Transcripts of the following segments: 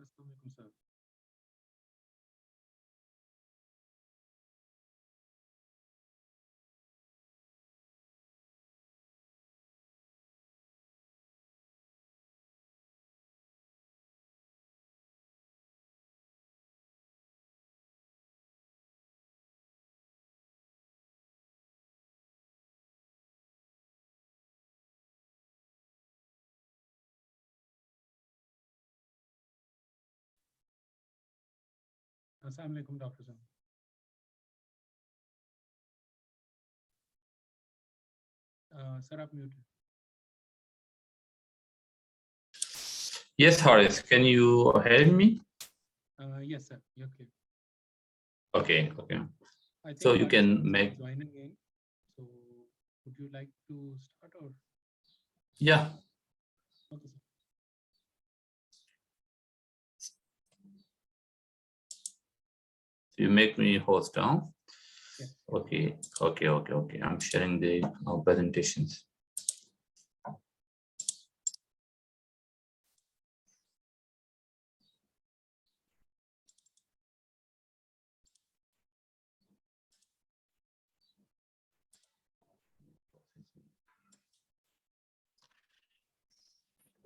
Assalamualaikum, sir. Assalamualaikum, Dr. Sam. Sir, आप mute. Yes, Horace, can you hear me? Yes, sir. You're clear. Okay, okay. I think So you can make. Join again. So would you like to start or? Yeah. Okay, sir. You make me host, huh? Yeah. Okay, okay, okay, okay. I'm sharing the presentations.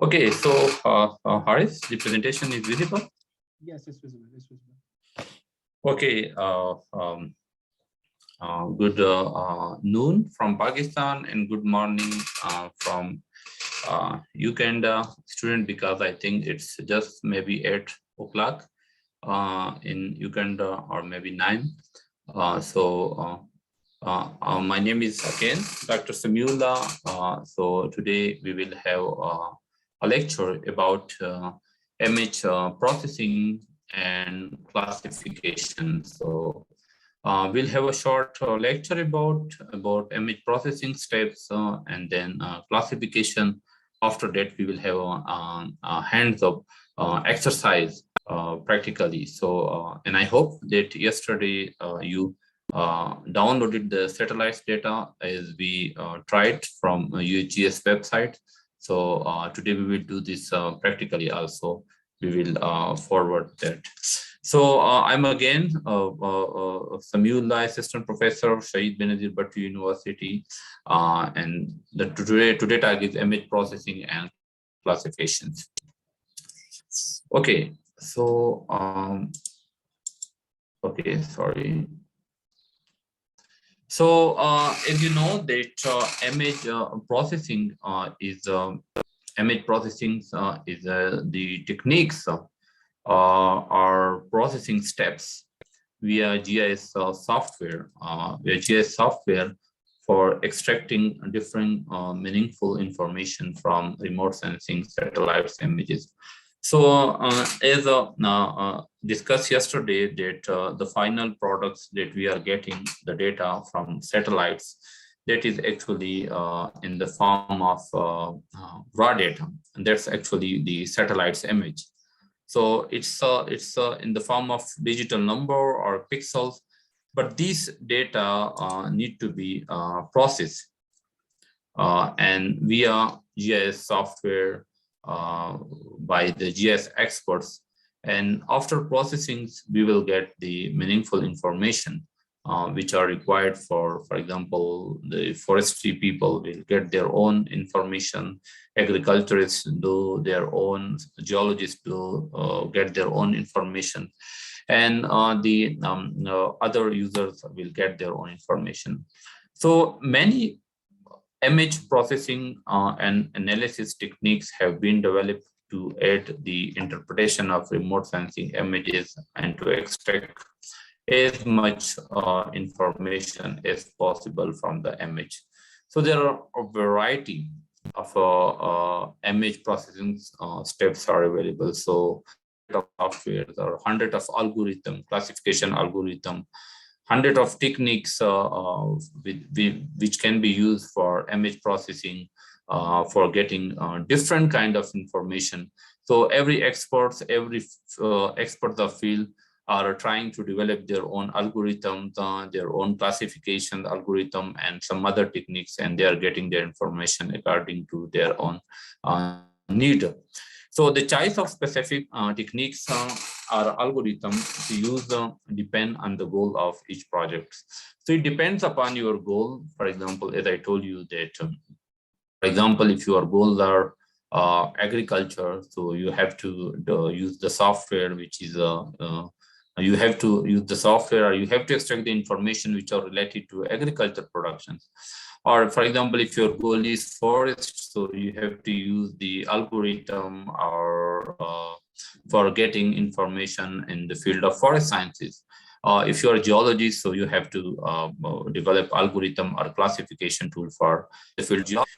Okay, so Haris, the presentation is visible? Yes, it's visible. It's visible. Okay. Good noon from Pakistan and good morning from Uganda student, because I think it's just maybe 8 o'clock in Uganda, or maybe 9. My name is again Dr. Samiullah. So today we will have a lecture about image processing and classification. So we'll have a short lecture about image processing steps and then classification. After that, we will have a hands-on exercise practically. So, and I hope that yesterday you downloaded the satellites data as we tried from GIS website. So today we will do this practically also. We will forward that. So I'm again Samiullah, assistant professor of Shahid Benazir Bhatti University, and the today target is image processing and classifications. Okay, so okay, sorry. So as you know that image processing is the techniques are processing steps via GIS software, for extracting different meaningful information from remote sensing satellites images. So as discussed yesterday, that the final products that we are getting, the data from satellites, that is actually in the form of raw data, and that's actually the satellite's image. So it's in the form of digital number or pixels, but these data need to be processed and via GIS software by the GIS experts. And after processing, we will get the meaningful information which are required for example, the forestry people will get their own information, agriculturists do their own, geologists do get their own information, and the other users will get their own information. So many image processing and analysis techniques have been developed to aid the interpretation of remote sensing images and to extract as much information as possible from the image. So there are a variety of image processing steps are available. So software, there are hundreds of algorithm, classification algorithm, hundreds of techniques which can be used for image processing for getting different kind of information. So every expert of field are trying to develop their own algorithms, their own classification algorithm, and some other techniques, and they are getting their information according to their own need. So the choice of specific techniques or algorithms to use depend on the goal of each project. So it depends upon your goal. For example, as I told you that, for example, if your goals are agriculture, so you have to use the software, which is you have to use the software, or you have to extract the information which are related to agriculture productions. Or for example, if your goal is forest, so you have to use the algorithm or for getting information in the field of forest sciences. If you're a geologist, so you have to develop algorithm or classification tool for the field geology.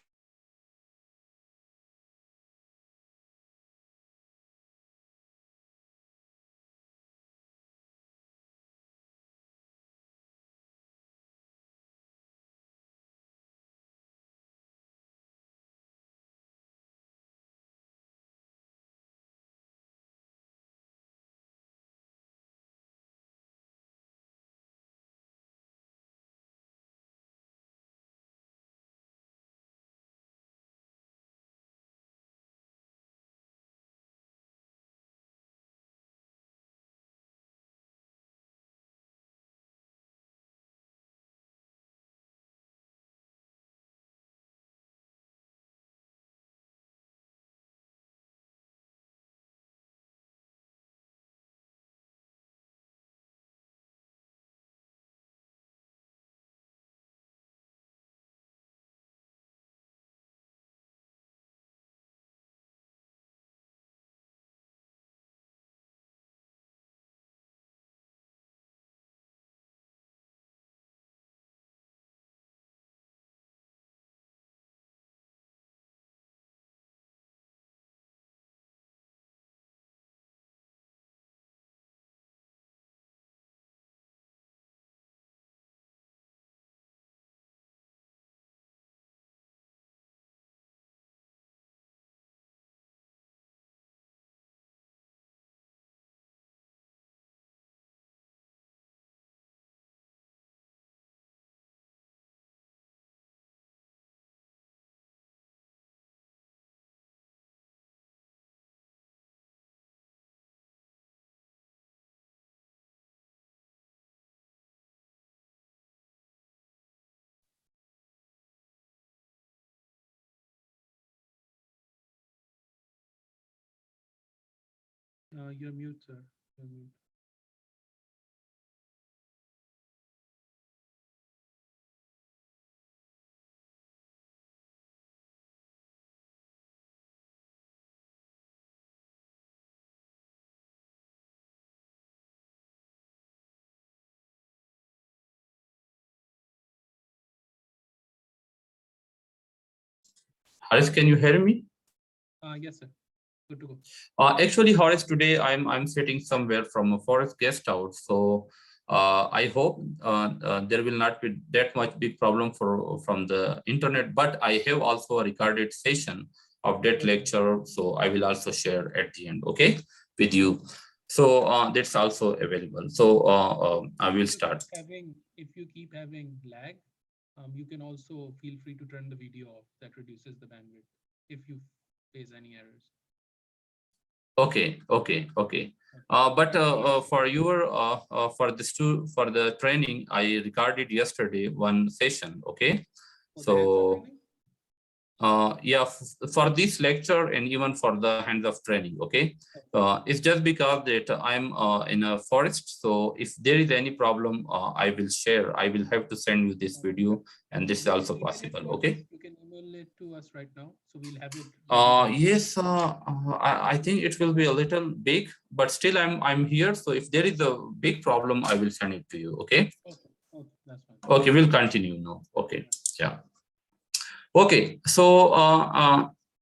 You're mute, sir. You're mute. Haris, can you hear me? Yes, sir. Good to go. Actually, Horace, today I'm sitting somewhere from a forest guest house, so I hope there will not be that much big problem from the internet. But I have also a recorded session of that lecture, so I will also share at the end, okay, with you. So that's also available. So I will start. If you keep having lag, you can also feel free to turn the video off. That reduces the bandwidth if you face any errors. Okay, okay, okay. But for your for the training, I recorded yesterday one session. Okay, so yeah, for this lecture and even for the hands-off training. Okay, it's just because that I'm in a forest. So if there is any problem, I will share. I will have to send you this video, and this is also possible. Okay. You can email it to us right now, so we'll have it. Yes, I think it will be a little big, but still I'm here. So if there is a big problem, I will send it to you. Okay. Okay. Okay, that's fine. Okay, we'll continue now. Okay. Yeah. Okay. So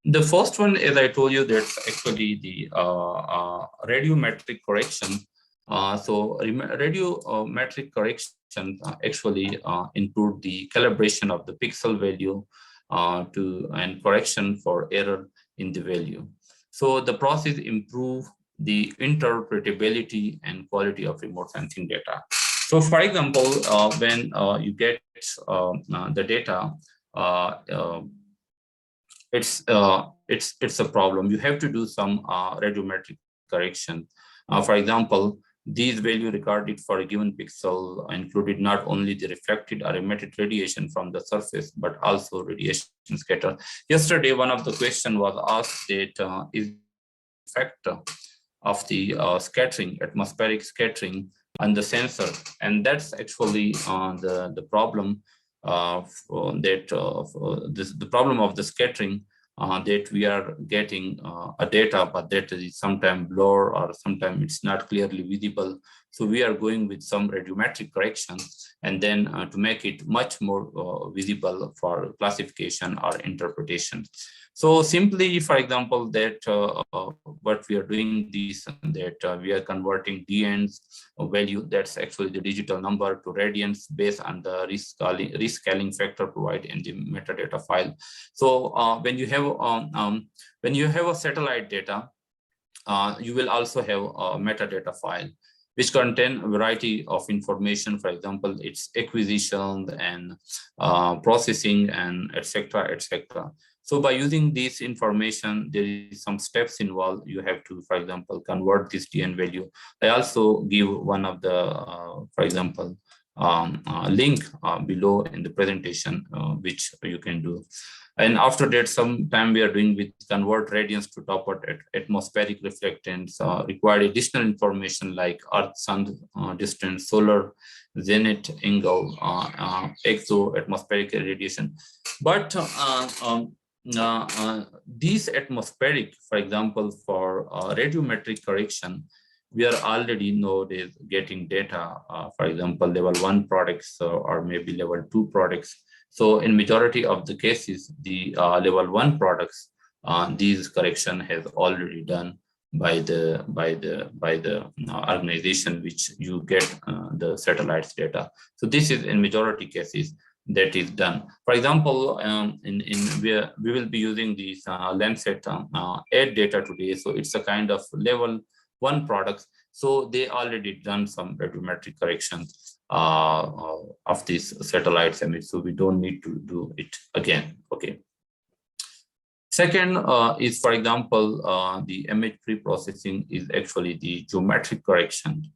the first one, as I told you, that's actually the radiometric correction. So radiometric correction actually include the calibration of the pixel value and correction for error in the value. So the process improve the interpretability and quality of remote sensing data. So for example, when you get the data, it's a problem. You have to do some radiometric correction. For example, these value recorded for a given pixel included not only the reflected or emitted radiation from the surface, but also radiation scatter. Yesterday, one of the question was asked that is effect of the scattering, atmospheric scattering on the sensor, and that's actually the problem the problem of the scattering that we are getting a data, but that is sometimes blur or sometimes it's not clearly visible. So we are going with some radiometric correction and then to make it much more visible for classification or interpretation. So simply, for example, that what we are doing this, that we are converting DN's value, that's actually the digital number, to radians based on the rescaling factor provided in the metadata file. So when you have a satellite data, you will also have a metadata file which contain a variety of information. For example, its acquisition and processing and etc. etc. So by using this information, there is some steps involved. You have to, for example, convert this DN value. I also give one of the, for example, link below in the presentation, which you can do. And after that, sometime we are doing with convert radiance to top at atmospheric reflectance, required additional information like Earth, Sun distance, solar, zenith angle, exo atmospheric radiation. But these atmospheric, for example, for radiometric correction, we are already nowadays getting data, for example, level 1 products or maybe level 2 products. So in majority of the cases, the level 1 products, these correction has already done by the organization which you get the satellites data. So this is in majority cases that is done. For example, we will be using these Landsat aid data today. So it's a kind of level 1 products. So they already done some radiometric corrections of these satellites image. So we don't need to do it again. Okay. Second is, for example, the image pre-processing is actually the geometric correction.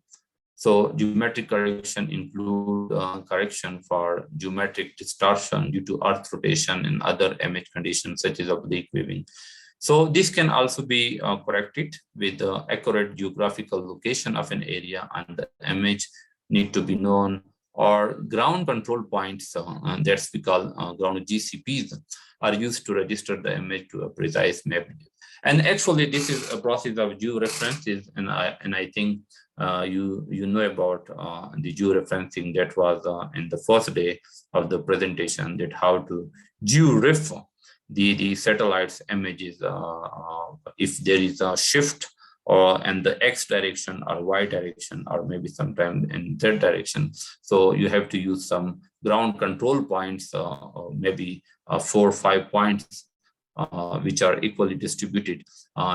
So geometric correction include correction for geometric distortion due to Earth rotation and other image conditions such as oblique weaving. So this can also be corrected with the accurate geographical location of an area, and the image need to be known, or ground control points, and that's we call ground GCPs, are used to register the image to a precise map. And actually, this is a process of georeferences, and I think you know about the georeferencing that was in the first day of the presentation, that how to georef the satellites images if there is a shift or in the X direction or Y direction, or maybe sometime in Z direction. So you have to use some ground control points, maybe 4 or 5 points, which are equally distributed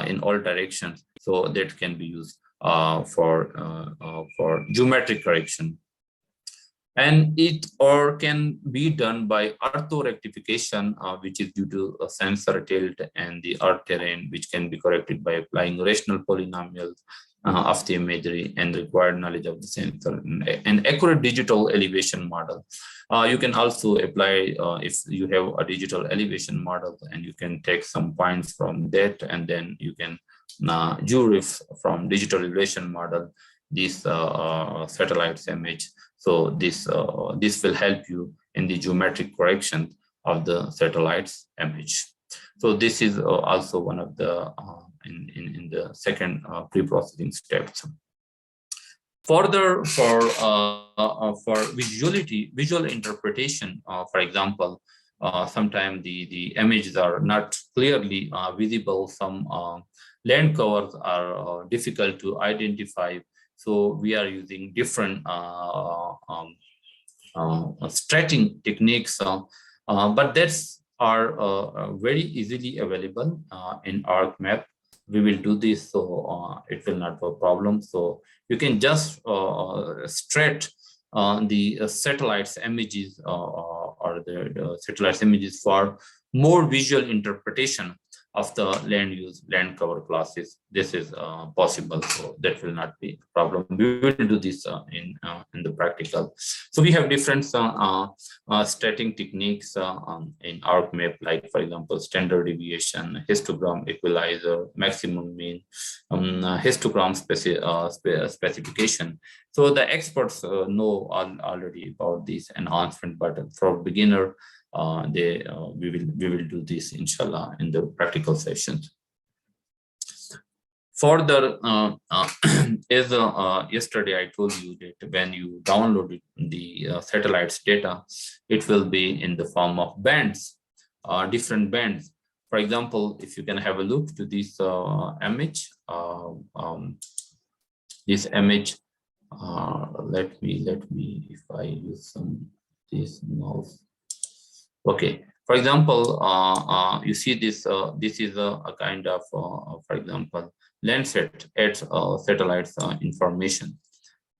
in all directions. So that can be used for geometric correction. And it or can be done by orthorectification, which is due to a sensor tilt and the Earth terrain, which can be corrected by applying rational polynomials of the imagery and required knowledge of the sensor. An accurate digital elevation model. You can also apply if you have a digital elevation model, and you can take some points from that, and then you can georef from digital elevation model this satellite's image. So this will help you in the geometric correction of the satellite's image. So this is also one of the in the second pre-processing steps. Further, for visual interpretation, for example, sometimes the images are not clearly visible. Some land covers are difficult to identify. So we are using different stretching techniques, but that's are very easily available in ArcMap. We will do this, so it will not be a problem. So you can just stretch the satellites images or the satellites images for more visual interpretation of the land use, land cover classes. This is possible, so that will not be a problem. We will do this in the practical. So we have different stacking techniques in ArcMap, like for example, standard deviation, histogram equalizer, maximum mean, histogram specification. So the experts know already about this enhancement, but for beginner, we will do this inshallah in the practical sessions. Further, as yesterday I told you that when you download the satellites data, it will be in the form of bands, different bands. For example, if you can have a look to this image, let me, if I use this mouse. Okay, for example, you see this. This is a kind of, for example, Landsat adds satellites information.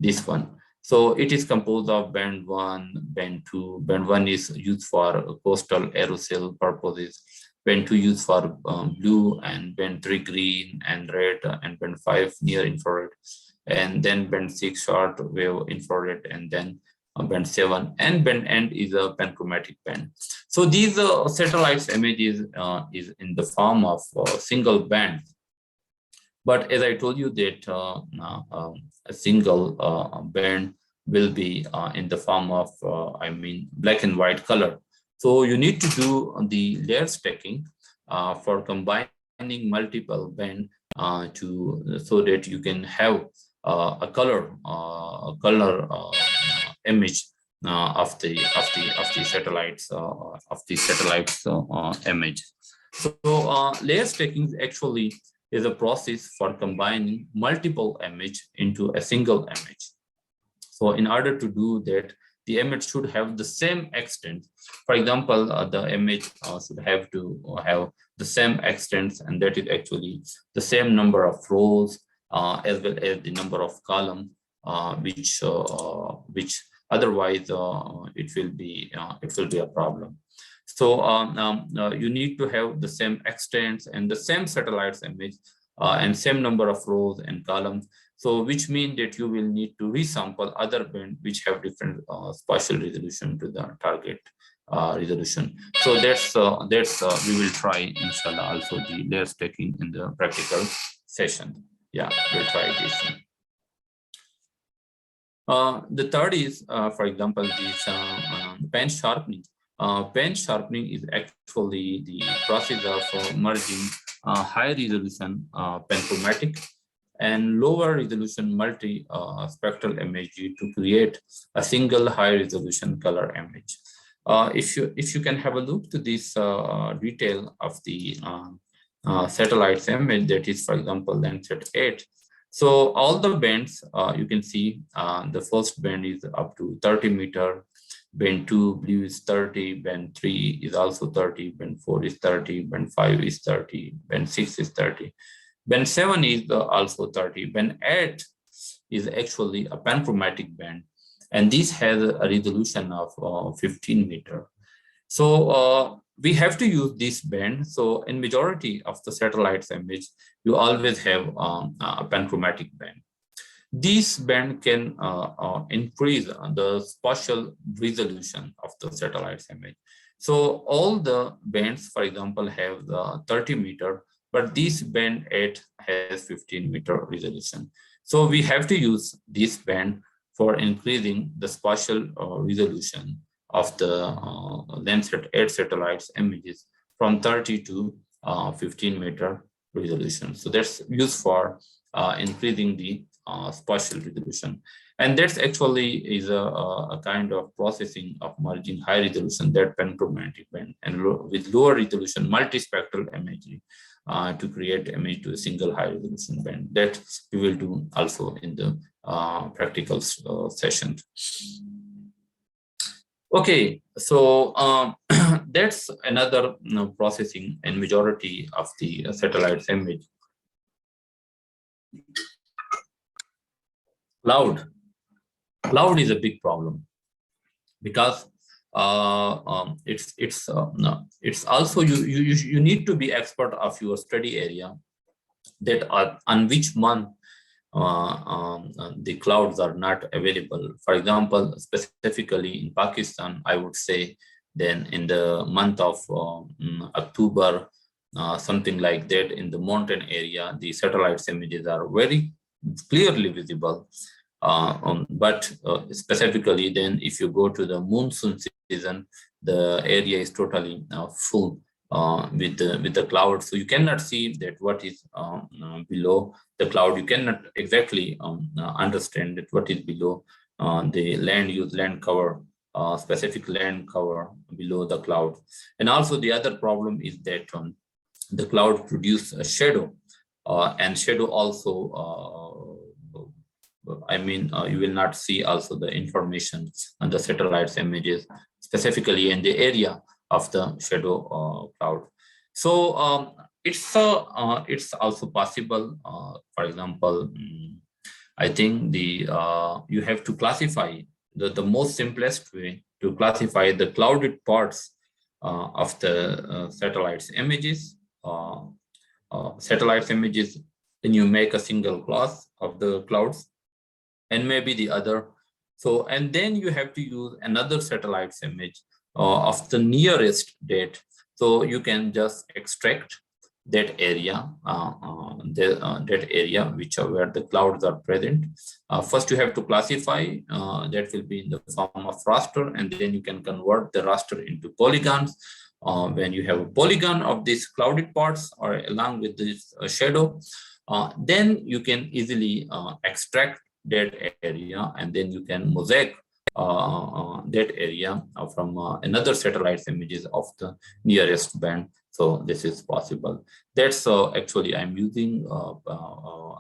This one. So it is composed of band 1, band 2. Band 1 is used for coastal aerosol purposes. Band 2 used for blue, and band 3 green and red, and band 5 near infrared, and then band 6 short wave infrared, and then band 7, and band end is a panchromatic band. So these satellites images is in the form of single band. But as I told you that a single band will be in the form of, I mean, black and white color. So you need to do the layer stacking for combining multiple band so that you can have a color image of the satellites image. So layer stacking actually is a process for combining multiple image into a single image. So in order to do that, the image should have the same extent. For example, the image should have to have the same extents, and that is actually the same number of rows as well as the number of columns, which otherwise it will be a problem. So you need to have the same extents and the same satellites image and same number of rows and columns. So which means that you will need to resample other bands which have different spatial resolution to the target resolution. So that's we will try inshallah also the layer stacking in the practical session. Yeah, we'll try this. The third is, for example, this pen sharpening. Pen sharpening is actually the process of merging high resolution panchromatic and lower resolution multi-spectral image to create a single high resolution color image. If you can have a look to this detail of the satellites image, that is, for example, Landsat 8. So all the bands you can see, the first band is up to 30 meter. Band 2 blue is 30, band 3 is also 30, band 4 is 30, band 5 is 30, band 6 is 30, band 7 is also 30, band 8 is actually a panchromatic band, and this has a resolution of 15 meter. So we have to use this band. So in majority of the satellites image, you always have a panchromatic band. This band can increase the spatial resolution of the satellite image. So all the bands, for example, have the 30 meter, but this band 8 has 15 meter resolution. So we have to use this band for increasing the spatial resolution of the Landsat 8 satellites images from 30 to 15 meter resolution. So that's used for increasing the spatial resolution, and that's actually is a kind of processing of merging high resolution, that panchromatic band, and with lower resolution multispectral imagery to create image to a single high resolution band. That we will do also in the practical session. Okay, so that's another processing in majority of the satellites image. Cloud is a big problem because no, it's also you need to be expert of your study area, that on which month the clouds are not available. For example, specifically in Pakistan, I would say then in the month of October, something like that, in the mountain area, the satellites images are very clearly visible. But specifically then, if you go to the monsoon season, the area is totally full with the cloud, so you cannot see that what is below the cloud. You cannot exactly understand that what is below the land cover, specific land cover below the cloud. And also the other problem is that the cloud produce a shadow, and shadow also you will not see also the information on the satellites images, specifically in the area of the shadow cloud. So it's also possible. For example, I think you have to classify the most simplest way to classify the clouded parts of the satellites images. Satellites images, then you make a single class of the clouds, and maybe the other. So, and then you have to use another satellite's image of the nearest date. So you can just extract that area, that area where the clouds are present. First, you have to classify. That will be in the form of raster, and then you can convert the raster into polygons. When you have a polygon of these clouded parts or along with this shadow, then you can easily extract that area, and then you can mosaic that area from another satellite images of the nearest band. So this is possible. That's actually I'm using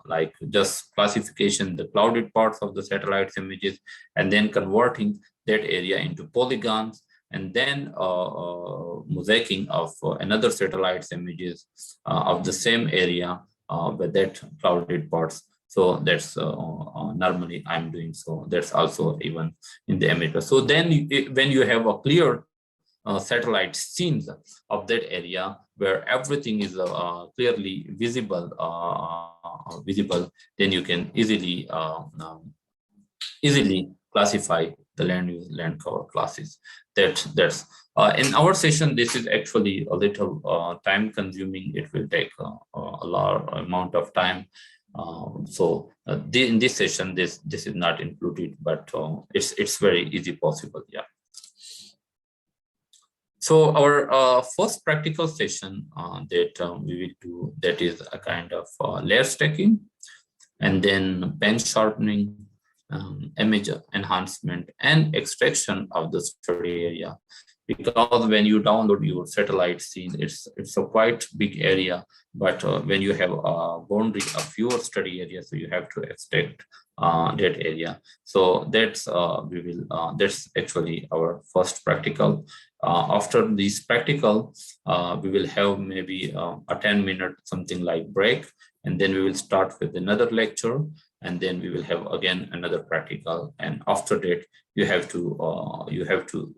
like just classification, the clouded parts of the satellite images, and then converting that area into polygons, and then mosaicing of another satellite's images of the same area with that clouded parts. So that's normally I'm doing. So that's also even in the emitter. So then when you have a clear satellite scenes of that area where everything is clearly visible, then you can easily classify the land cover classes. That's in our session. This is actually a little time consuming. It will take a large amount of time. In this session, this is not included, but it's very easy possible. Yeah. So our first practical session that we will do, that is a kind of layer stacking, and then bench sharpening, image enhancement, and extraction of the study area. Because when you download your satellite scene, it's a quite big area, but when you have a boundary of your study area, so you have to extract that area. So that's that's actually our first practical. After this practical, we will have maybe a 10-minute something like break, and then we will start with another lecture, and then we will have again another practical. And after that, you have to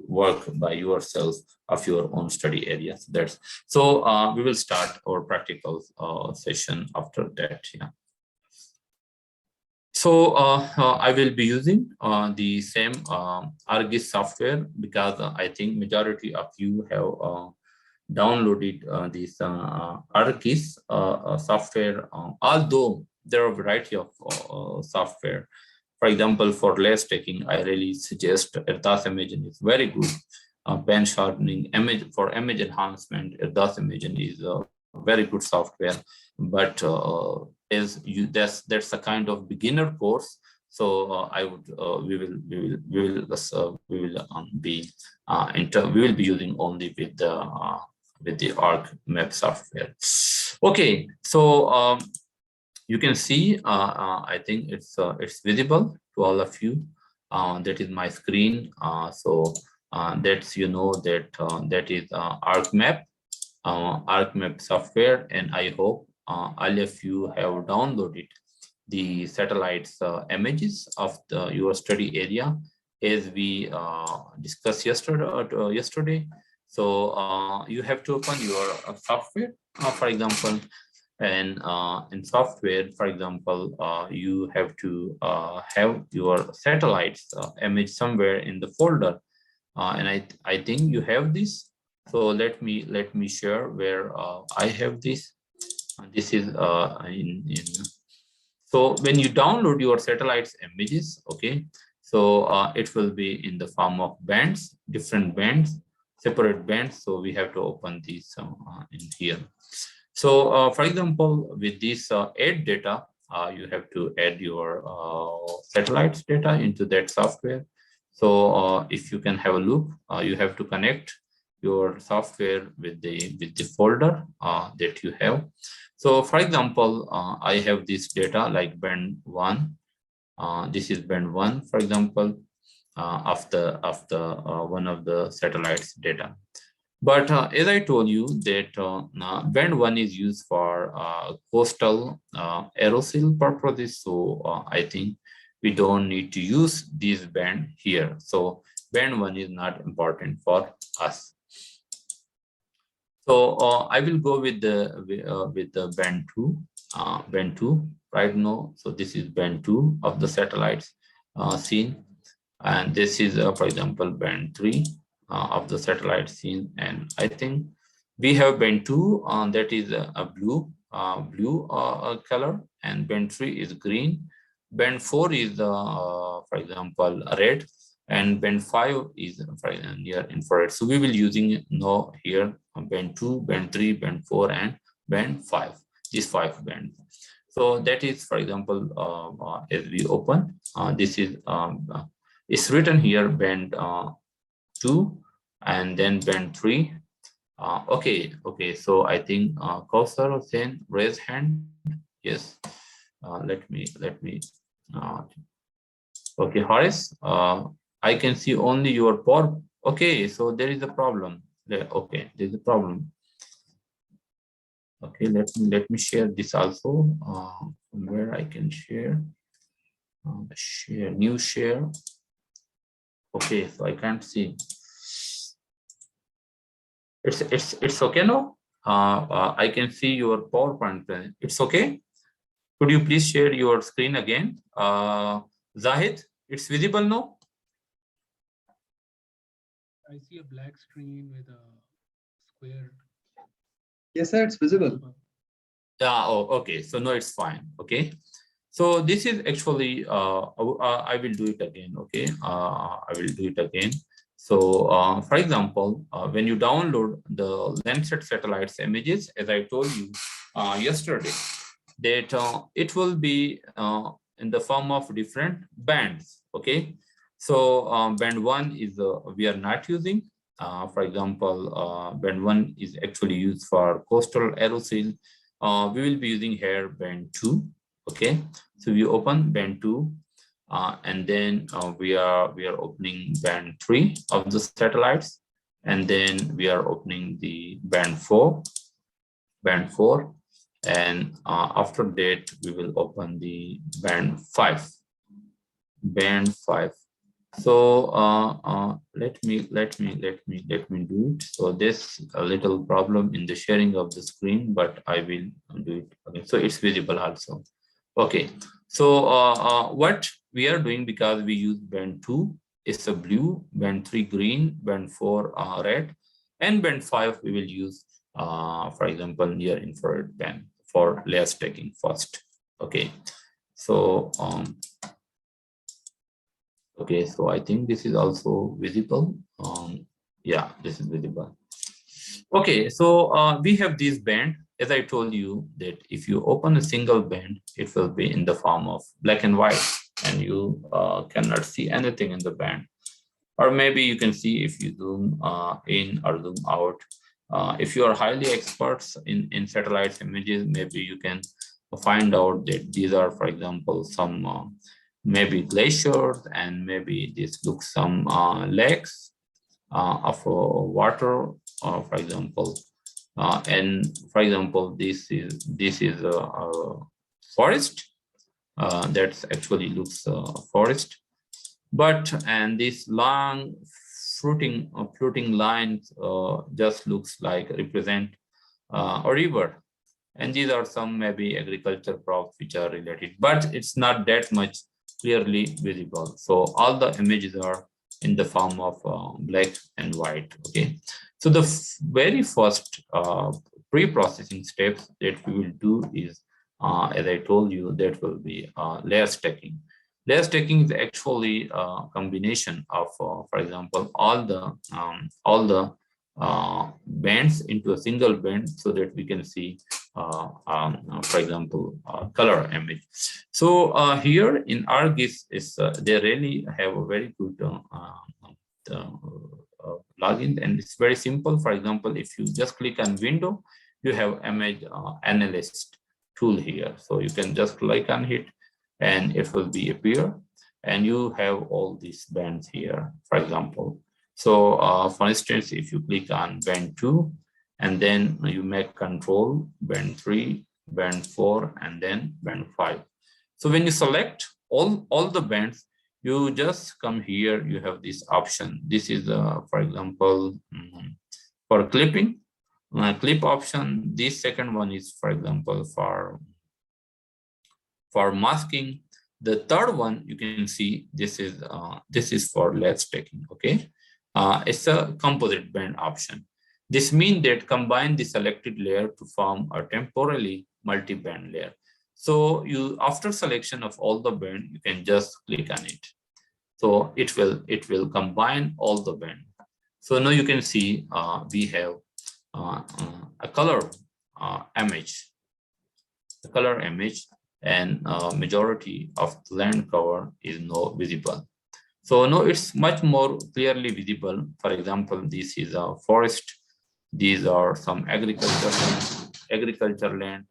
work by yourself of your own study areas. That's so we will start our practical session after that. Yeah. So I will be using the same ArcGIS software, because I think majority of you have downloaded this ArcGIS software, although there are a variety of software. For example, for layer stacking, I really suggest Erdas Imagen is very good. Bench sharpening, image enhancement, Erdas Imagen is a very good software. But that's a kind of beginner course. So we will be using only with the ArcMap software. Okay, so you can see, I think it's visible to all of you. That is my screen. So that's that is ArcMap software, and I hope all of you have downloaded the satellites images of your study area, as we discussed yesterday. So you have to open your software, for example, and in software, for example, you have to have your satellites image somewhere in the folder, and I think you have this. So let me share where I have this. This is in so when you download your satellites images, okay, so it will be in the form of bands, different bands, separate bands. So we have to open these in here. So for example, with this add data, you have to add your satellites data into that software. So if you can have a look, you have to connect your software with the folder that you have. So for example, I have this data like band 1. This is band 1, for example, after one of the satellites data. But as I told you that band 1 is used for coastal aerosol purposes. So I think we don't need to use this band here. So band 1 is not important for us. So I will go with the band 2. Band 2 right now. So this is band 2 of the satellites seen, and this is for example band 3 of the satellite seen. And I think we have band 2 that is a blue color, and band 3 is green. Band 4 is for example red, and band 5 is near infrared. So we will using now here band 2, band 3, band 4, and band 5, these 5 bands. So that is, for example, as we open, this is it's written here band 2 and then band 3. Okay, so I think Kausar Hussain raise hand. Yes, let me okay, Horace, I can see only your power. Okay, so there is a problem there. Okay, there's a problem. Okay, let me share this also where I can share. Share, new share. Okay, so I can't see. It's okay now. I can see your PowerPoint. It's okay. Could you please share your screen again? Zahid, it's visible now. I see a black screen with a square. Yes, sir, it's visible. Yeah. Oh, okay. So no, it's fine. Okay. So this is actually, I will do it again. Okay. I will do it again. So for example, when you download the Landsat satellites images, as I told you yesterday, that it will be in the form of different bands. Okay. So band 1 is we are not using. For example, band 1 is actually used for coastal aerosol. We will be using here band 2. Okay, so we open band 2, and then we are opening band 3 of the satellites, and then we are opening the band 4, and after that we will open the band 5. So let me do it. So there's a little problem in the sharing of the screen, but I will do it. Okay, so it's visible also. Okay, so what we are doing, because we use band 2 is a blue, band 3 green, band 4 red, and band 5 we will use for example near infrared band for layer stacking first. Okay, so okay, so I think this is also visible. Yeah, this is visible. Okay, so we have this band. As I told you that if you open a single band, it will be in the form of black and white, and you cannot see anything in the band. Or maybe you can see if you zoom in or zoom out. If you are highly experts in satellite images, maybe you can find out that these are, for example, some maybe glaciers, and maybe this looks some lakes of water, for example. And for example, this is a forest. That actually looks forest. and these long floating lines just looks like represent a river. And these are some maybe agriculture crops which are related, but it's not that much clearly visible. So all the images are in the form of black and white. Okay, so the very first pre-processing steps that we will do is, as I told you, that will be layer stacking. Layer stacking is actually a combination of, for example, all the bands into a single band so that we can see, for example, color image. So here in ArcGIS, they really have a very good login, and it's very simple. For example, if you just click on window, you have image analyst tool here. So you can just click on it and it will be appear, and you have all these bands here, for example. So for instance, if you click on band 2 and then you make control band 3, band 4, and then band 5. So when you select all the bands, you just come here, you have this option. This is, for example, for clipping, clip option. This second one is, for example, for masking. The third one, you can see this is for layer stacking. Okay, it's a composite band option. This means that combine the selected layer to form a temporally multi-band layer. So you, after selection of all the band, you can just click on it. So it will combine all the band. So now you can see we have a color image, and majority of the land cover is now visible. So now it's much more clearly visible. For example, this is a forest. These are some agriculture land,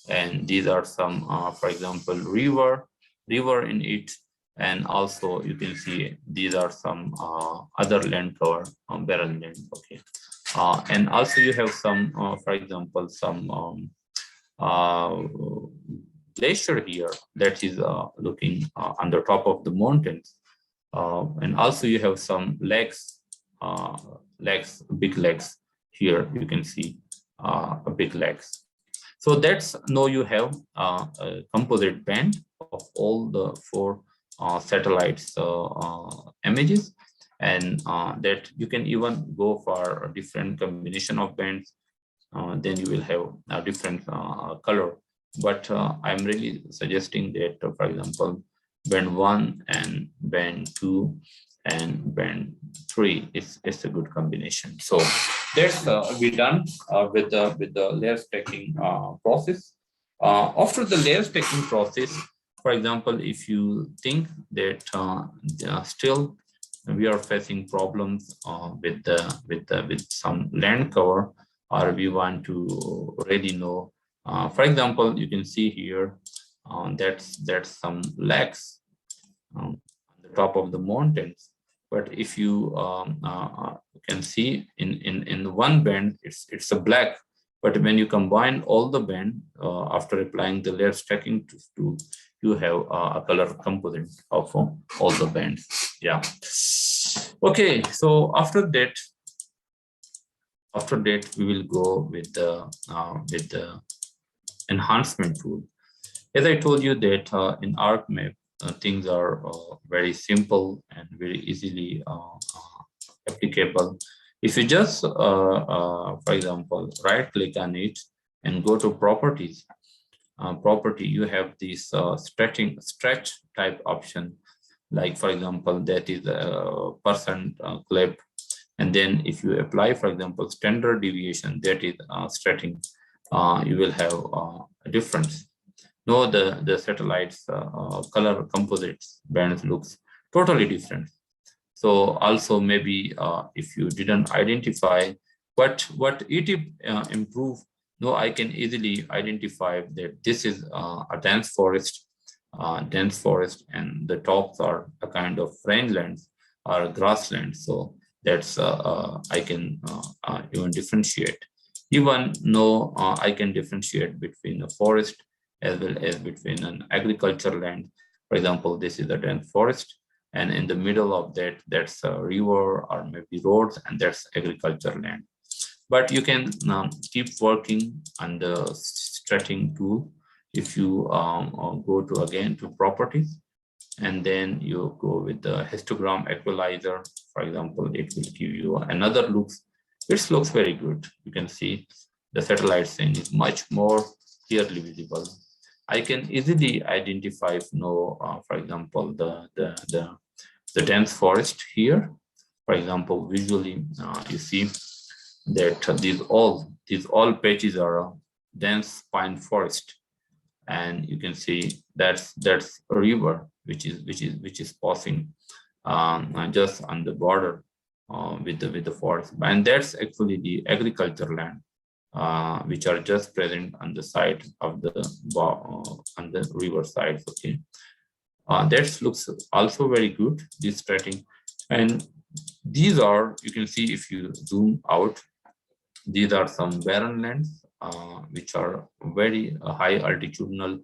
and these are some, for example, river in it. And also you can see these are some other land cover, barren land. Okay, and also you have some, for example, some glacier here that is looking on the top of the mountains, and also you have some lakes, big lakes. Here you can see a big lakes. So that's, now you have a composite band of all the 4 satellites images, and that you can even go for a different combination of bands. Then you will have a different color. But I'm really suggesting that, for example, band 1 and band 2 and band 3 is a good combination. So that's we done with the layer stacking process. After the layer stacking process, for example, if you think that still we are facing problems with some land cover, or we want to really know, for example, you can see here that's some lakes on the top of the mountains. But if you can see in one band, it's a black. But when you combine all the band after applying the layer stacking tool, you have a color composite of all the bands. Yeah. Okay. So after that, we will go with the enhancement tool. As I told you that in ArcMap, things are very simple and very easily applicable. If you just, for example, right click on it and go to properties, you have this stretch type option. Like, for example, that is a percent clip. And then if you apply, for example, standard deviation, that is stretching, you will have a difference. No, the satellites color composites bands looks totally different. So also maybe if you didn't identify what it improve, no, I can easily identify that this is a dense forest, and the tops are a kind of rangelands or grasslands. So that's I can even differentiate. Even though I can differentiate between a forest as well as between an agriculture land. For example, this is a dense forest, and in the middle of that, that's a river or maybe roads, and that's agriculture land. But you can keep working on the stretching tool if you go to again to properties, and then you go with the histogram equalizer. For example, it will give you another looks. It looks very good. You can see the satellite scene is much more clearly visible. I can easily identify, for example, the dense forest here. For example, visually, you see that these all patches are dense pine forest, and you can see that's a river which is passing just on the border with the forest, and that's actually the agriculture land which are just present on the side of the on the river side. Okay, that looks also very good, this setting. And these are, you can see if you zoom out, these are some barren lands which are very high altitudinal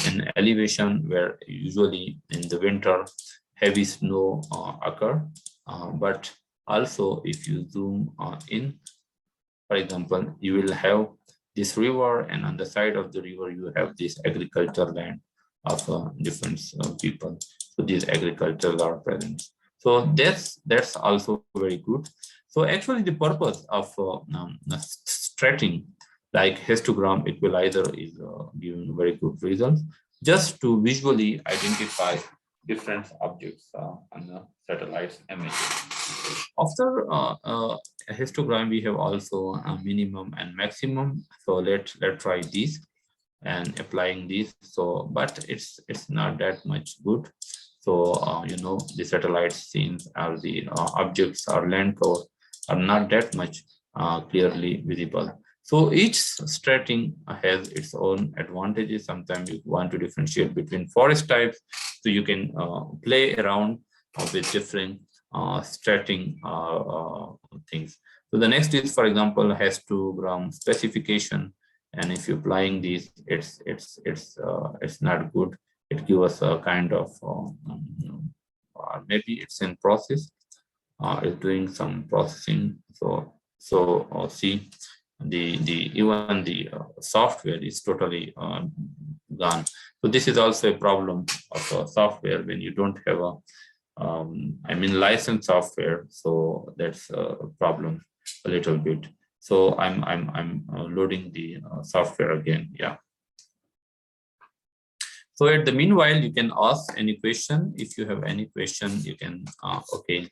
in elevation, where usually in the winter heavy snow occur. But also if you zoom in, for example, you will have this river, and on the side of the river you have this agriculture land of different people. So these agricultures are present. So that's also very good. So actually the purpose of stretching like histogram equalizer is giving very good results, just to visually identify different objects on the satellite image. After histogram, we have also a minimum and maximum. So let's try this and applying this. So, but it's not that much good. So the satellite scenes or the objects or land cover are not that much clearly visible. So each stretching has its own advantages. Sometimes you want to differentiate between forest types, so you can play around with different stretching things. So the next is, for example, histogram specification, and if you're applying these, it's not good. It gives us a kind of maybe it's in process, it's doing some processing. So see, even the software is totally gone. So this is also a problem of software when you don't have a licensed software. So that's a problem a little bit. So I'm loading the software again. Yeah. So at the meanwhile, you can ask any question. If you have any question, you can okay.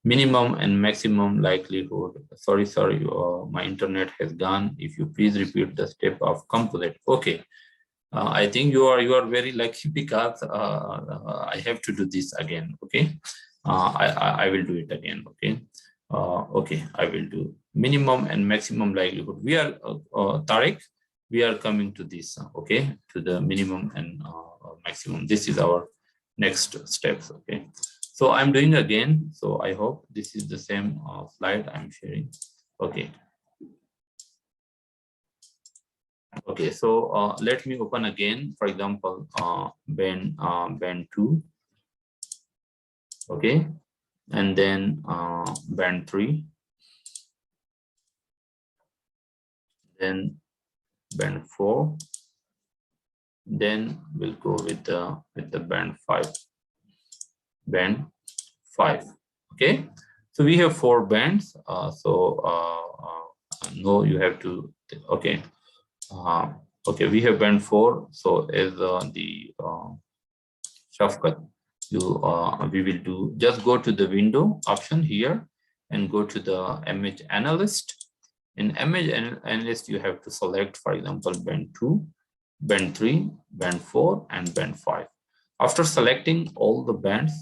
Minimum and maximum likelihood. Sorry, my internet has gone. If you please repeat the step of composite. Okay, I think you are very lucky because I have to do this again. Okay, I will do it again. Okay, okay, I will do minimum and maximum likelihood. We are Tariq. We are coming to this. Okay, to the minimum and maximum. This is our next steps. Okay. So I'm doing again. So I hope this is the same slide I'm sharing. Okay. Okay. So let me open again. For example, band 2. Okay, and then band 3. Then band 4. Then we'll go with the band 5. Band 5. Okay, so we have 4 bands. No, you have to. Okay, okay, we have band 4. So as the Shafqat, we will do, just go to the window option here and go to the image analyst. In image analyst, you have to select, for example, band 2, band 3, band 4, and band 5. After selecting all the bands,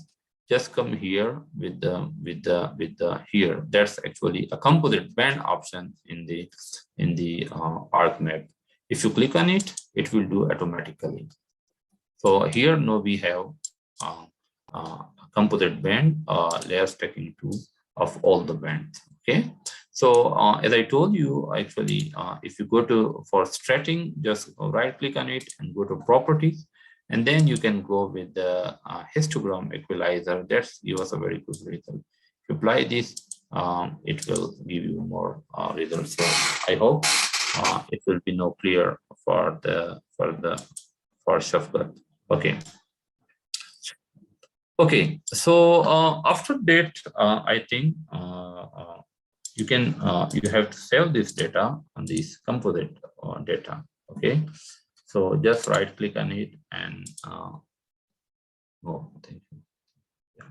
just come here with the here. That's actually a composite band option in the ArcMap. If you click on it, it will do automatically. So here now we have composite band layer stacking tool of all the bands. Okay. So as I told you, actually, if you go to for stretching, just right click on it and go to properties. And then you can go with the histogram equalizer. That's give us a very good result. If you apply this, it will give you more results. So I hope it will be now clear for Shafqat. Okay. Okay. So after that, I think you have to save this data on this composite data. Okay. So just right click on it and thank you. Yeah.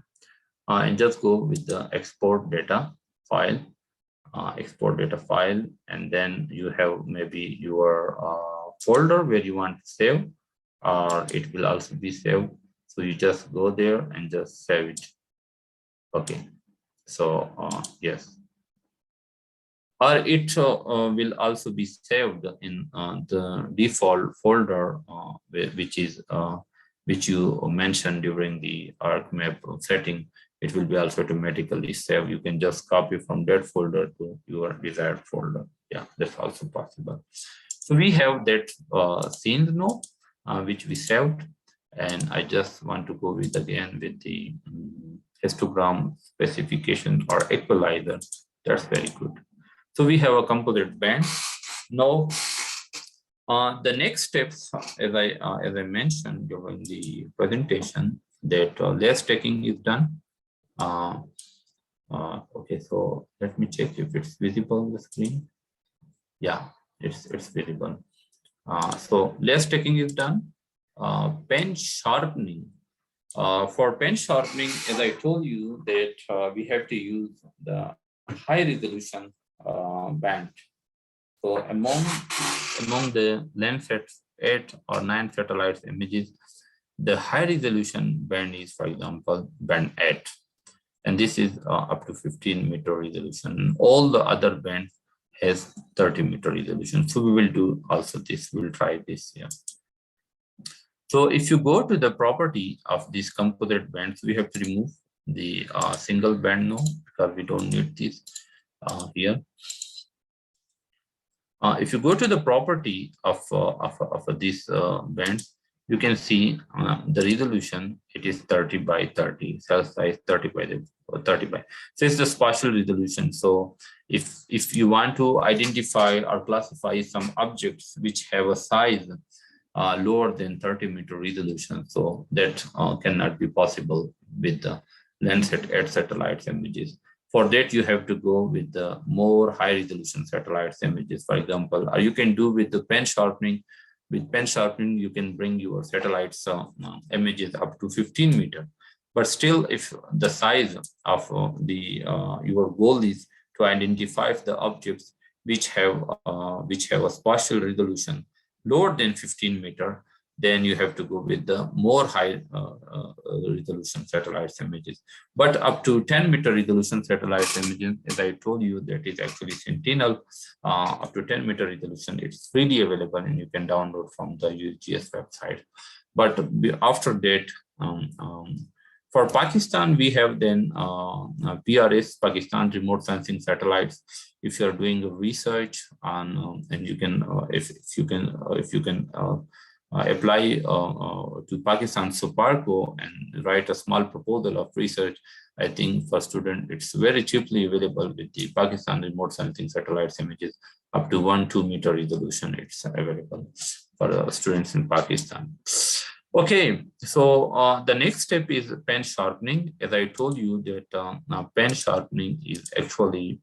And just go with the export data file, and then you have maybe your folder where you want to save, or it will also be saved. So you just go there and just save it. Okay. So yes. Or it will also be saved in the default folder, which you mentioned during the ArcMap setting. It will be also automatically saved. You can just copy from that folder to your desired folder. Yeah, that's also possible. So we have that scene now, which we saved, and I just want to go with again with the histogram specification or equalizer. That's very good. So we have a composite band. Now, the next steps, as I mentioned during the presentation, that layer stacking is done. Okay, so let me check if it's visible on the screen. Yeah, it's visible. So layer stacking is done. Pen sharpening. For pen sharpening, as I told you, that we have to use the high resolution band. So among the Landsat 8 or 9 satellites images, the high resolution band is, for example, band 8, and this is up to 15-meter resolution. All the other bands has 30-meter resolution. So we will do also this. We'll try this. Yeah. So if you go to the property of these composite bands, we have to remove the single band now, because we don't need this here. If you go to the property of this band, you can see the resolution. It is 30 by 30, cell size 30 by. So it's the spatial resolution. So if you want to identify or classify some objects which have a size lower than 30-meter resolution, so that cannot be possible with the Landsat 8 satellites images. For that, you have to go with the more high resolution satellites images, for example, or you can do with the pen sharpening. With pen sharpening, you can bring your satellites images up to 15 meters. But still, if the size of your goal is to identify the objects which have a spatial resolution lower than 15 meters, then you have to go with the more high resolution satellites images. But up to 10-meter resolution satellites images, as I told you, that is actually Sentinel. Up to 10-meter resolution, it's freely available and you can download from the GIS website. But after that, for Pakistan, we have then PRS, Pakistan Remote Sensing Satellites. If you are doing research on, and you can, if you can apply to Pakistan SUPARCO and write a small proposal of research, I think for student, it's very cheaply available with the Pakistan Remote Sensing Satellites images up to 1-2 meter resolution. It's available for students in Pakistan. Okay, so the next step is pen sharpening. As I told you that now pen sharpening is actually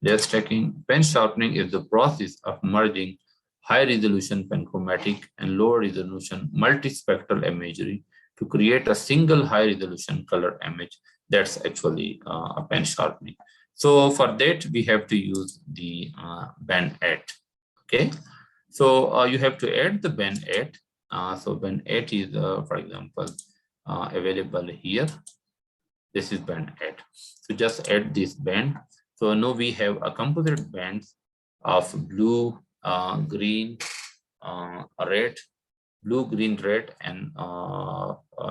layer stacking. Pen sharpening is the process of merging high resolution panchromatic and low resolution multispectral imagery to create a single high resolution color image. That's actually a pen sharpening. So for that, we have to use the band 8. Okay. So you have to add the band 8. So band 8 is, for example, available here. This is band 8. So just add this band. So now we have a composite bands of blue, green, red, blue, green, red, and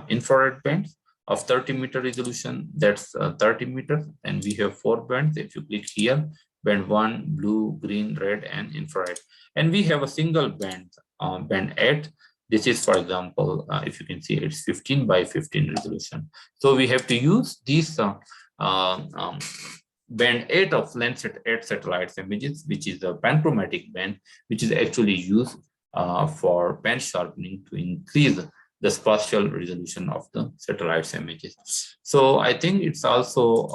infrared bands of 30-meter resolution. That's 30 meters. And we have 4 bands. If you click here, band 1, blue, green, red, and infrared. And we have a single band band 8. This is, for example, if you can see, it's 15 by 15 resolution. So we have to use these band 8 of Landsat 8 satellites images, which is a panchromatic band, which is actually used for band sharpening to increase the spatial resolution of the satellites images. So I think it's also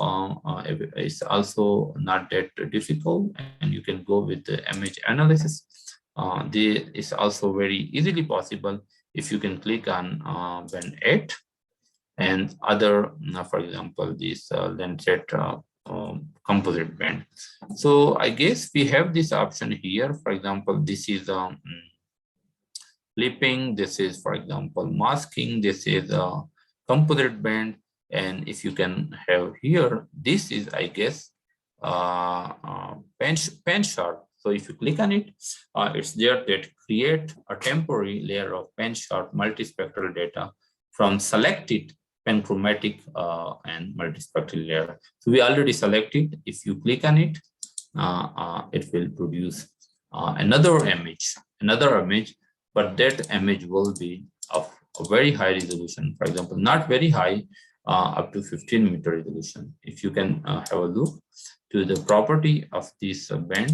not that difficult, and you can go with the image analysis. It's also very easily possible if you can click on band 8 and other, for example, this Landsat composite band. So I guess we have this option here. For example, this is clipping, this is, for example, masking, this is a composite band. And if you can have here, this is, I guess, pen sharp. So if you click on it, it's there that create a temporary layer of pen sharp multispectral data from selected panchromatic and multispectral layer. So we already selected. If you click on it, it will produce another image, but that image will be of a very high resolution. For example, not very high, up to 15 meter resolution. If you can have a look to the property of this band,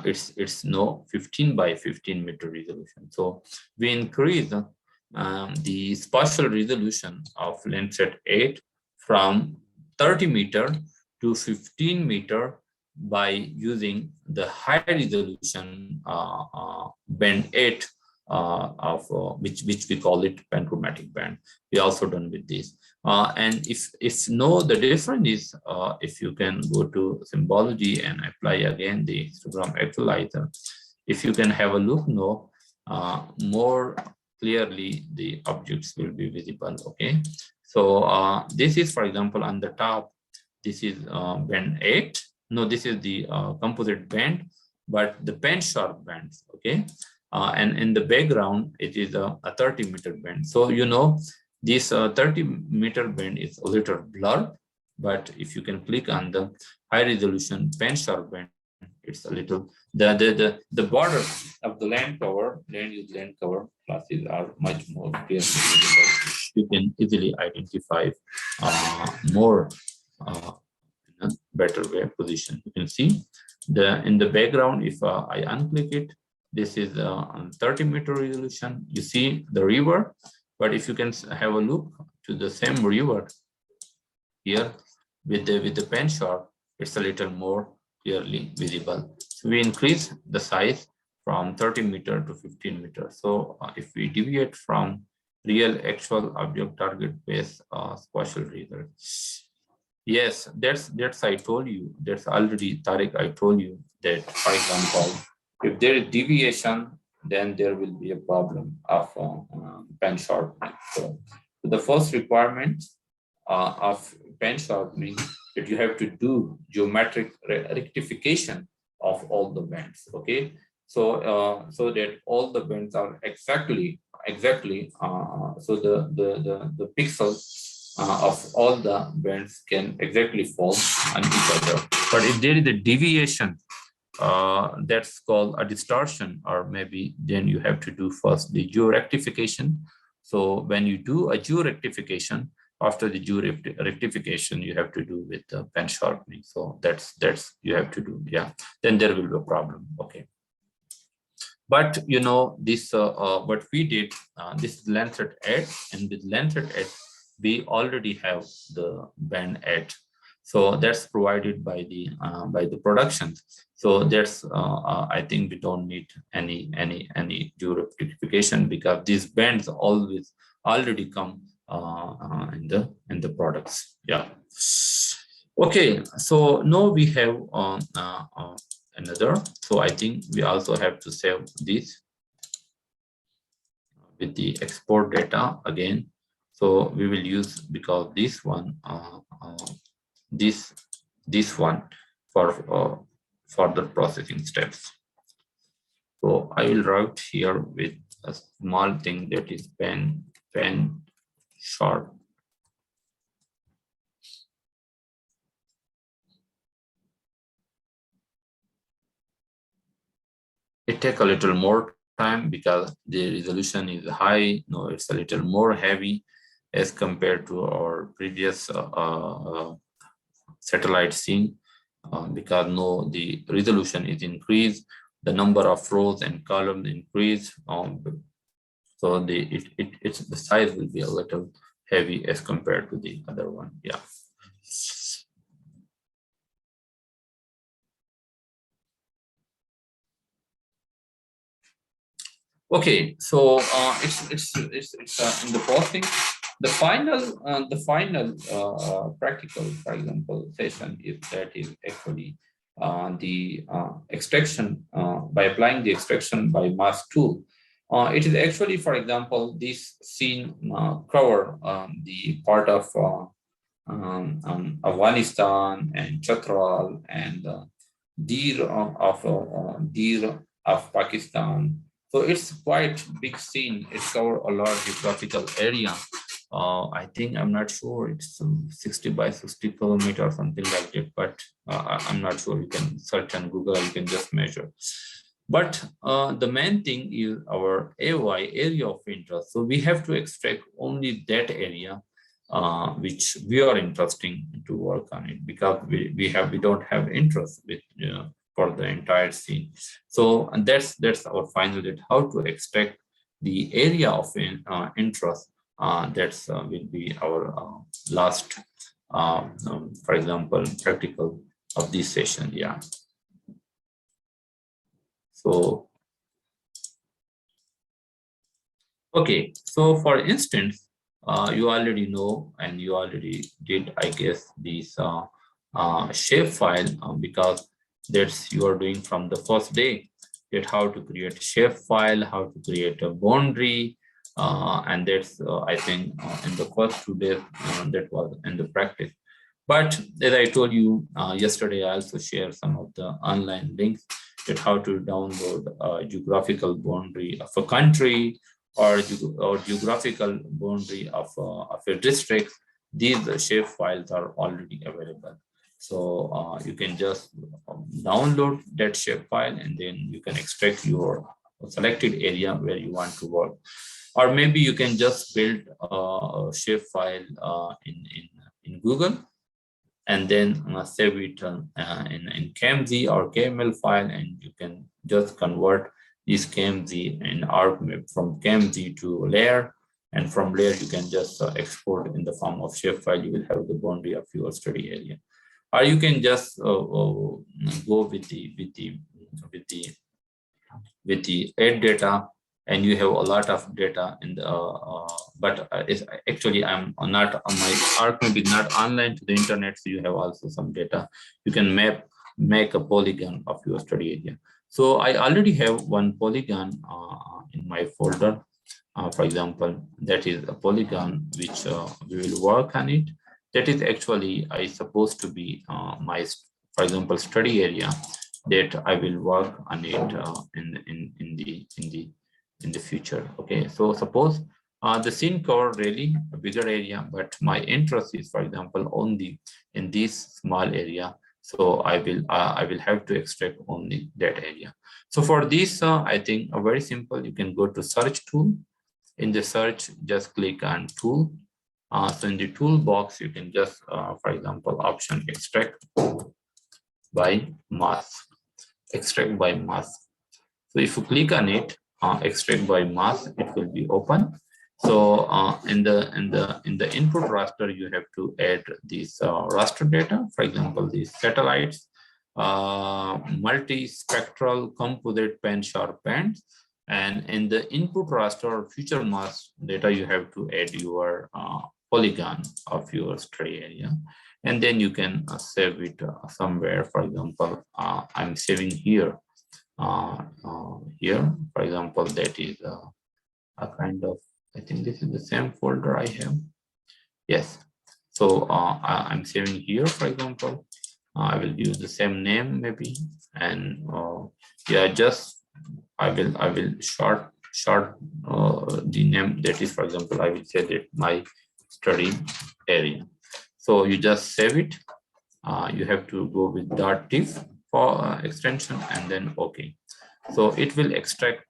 it's no 15 by 15 meter resolution. So we increase the spatial resolution of Landsat 8 from 30 meter to 15 meter by using the high resolution band 8 of which we call it panchromatic band. We also done with this. And if the difference is if you can go to symbology and apply again the histogram actualizer, if you can have a look now, more clearly the objects will be visible. Okay, so this is, for example, on the top, this is band 8. No, this is the composite band, but the pen sharp bands. Okay, and in the background it is a 30 meter band. So you know this 30 meter band is a little blurred, but if you can click on the high resolution pen sharp band, it's a little, the border of the land use land cover classes are much more clearly visible. You can easily identify more in a better way position. You can see in the background, if I unclick it, this is on 30 meter resolution. You see the river, but if you can have a look to the same river here with the pen sharp, it's a little more clearly visible. So we increase the size from 30 meter to 15 meters. So if we deviate from real actual object target based spatial results. Yes, that's I told you, that's already Tariq, I told you that, for example, if there is deviation, then there will be a problem of pen sharpening. So the first requirement of pen sharpening that you have to do geometric rectification of all the bands. Okay, so so that all the bands are exactly so the pixels of all the bands can exactly fall on each other. But if there is a deviation, that's called a distortion, or maybe then you have to do first the geo-rectification. So when you do a geo-rectification, after the geo-rectification, you have to do with the pen sharpening. So that's you have to do, yeah. Then there will be a problem. Okay. But you know this what we did, this is Landsat 8, and with Landsat 8 we already have the band 8. So that's provided by the production. So that's I think we don't need any geo-rectification, because these bands always already come in the products. Yeah. Okay. So now we have another. So I think we also have to save this with the export data again. So we will use, because this one this one for further processing steps. So I will write here with a small thing that is pen sharp. It takes a little more time because the resolution is high. No, it's a little more heavy as compared to our previous satellite scene, because no, the resolution is increased, the number of rows and columns increase, so the size will be a little heavy as compared to the other one. Yeah. Okay, so it's in the posting. The final practical, for example, session is actually the extraction by applying the extraction by mask tool. It is actually, for example, this scene cover the part of Afghanistan and Chatral and Deer of Pakistan. So it's quite big scene. It covers a large geographical area. I think, I'm not sure, it's 60 by 60 kilometer or something like that, but I'm not sure. You can search on Google, you can just measure. But the main thing is our AY, area of interest. So we have to extract only that area which we are interested to work on it, because we don't have interest with for the entire scene. So, and that's our final date, how to extract the area of interest. That's will be our last, for example, practical of this session. Yeah. So, okay. So, for instance, you already know, and you already did, I guess, this shape file, because that's you are doing from the first day, that how to create a shape file, how to create a boundary, and that's I think in the first 2 days that was in the practice. But as I told you yesterday, I also share some of the online links that how to download a geographical boundary of a country, or geographical boundary of a district. These shape files are already available. So you can just download that shape file, and then you can extract your selected area where you want to work. Or maybe you can just build a shape file in Google, and then save it in KMZ or KML file, and you can just convert this KMZ in ArcMap from KMZ to layer, and from layer you can just export in the form of shape file. You will have the boundary of your study area. Or you can just go with the add data, and you have a lot of data in the but it's actually I'm not on my ArcMap is not online to the internet, so you have also some data. You can make a polygon of your study area. So I already have one polygon in my folder. For example, that is a polygon which we will work on it. That is actually I supposed to be my, for example, study area that I will work on it in the future. Okay, so suppose the scene cover really a bigger area, but my interest is, for example, only in this small area. So I will have to extract only that area. So for this, I think very simple. You can go to search tool. In the search, just click on tool. So in the toolbox, you can just, for example, option extract by mask. Extract by mask. So if you click on it, extract by mask, it will be open. So in the input raster, you have to add this raster data. For example, these satellites, multi-spectral composite band sharp bands. And in the input raster future mask data, you have to add your polygon of your study area. And then you can save it somewhere. For example, I'm saving here. Here, for example, that is a kind of, I think this is the same folder I have. Yes. So I'm saving here, for example. I will use the same name maybe, and yeah, just I will short the name. That is, for example, I will say that my study area. So you just save it. You have to go with .diff for extension, and then OK. So it will extract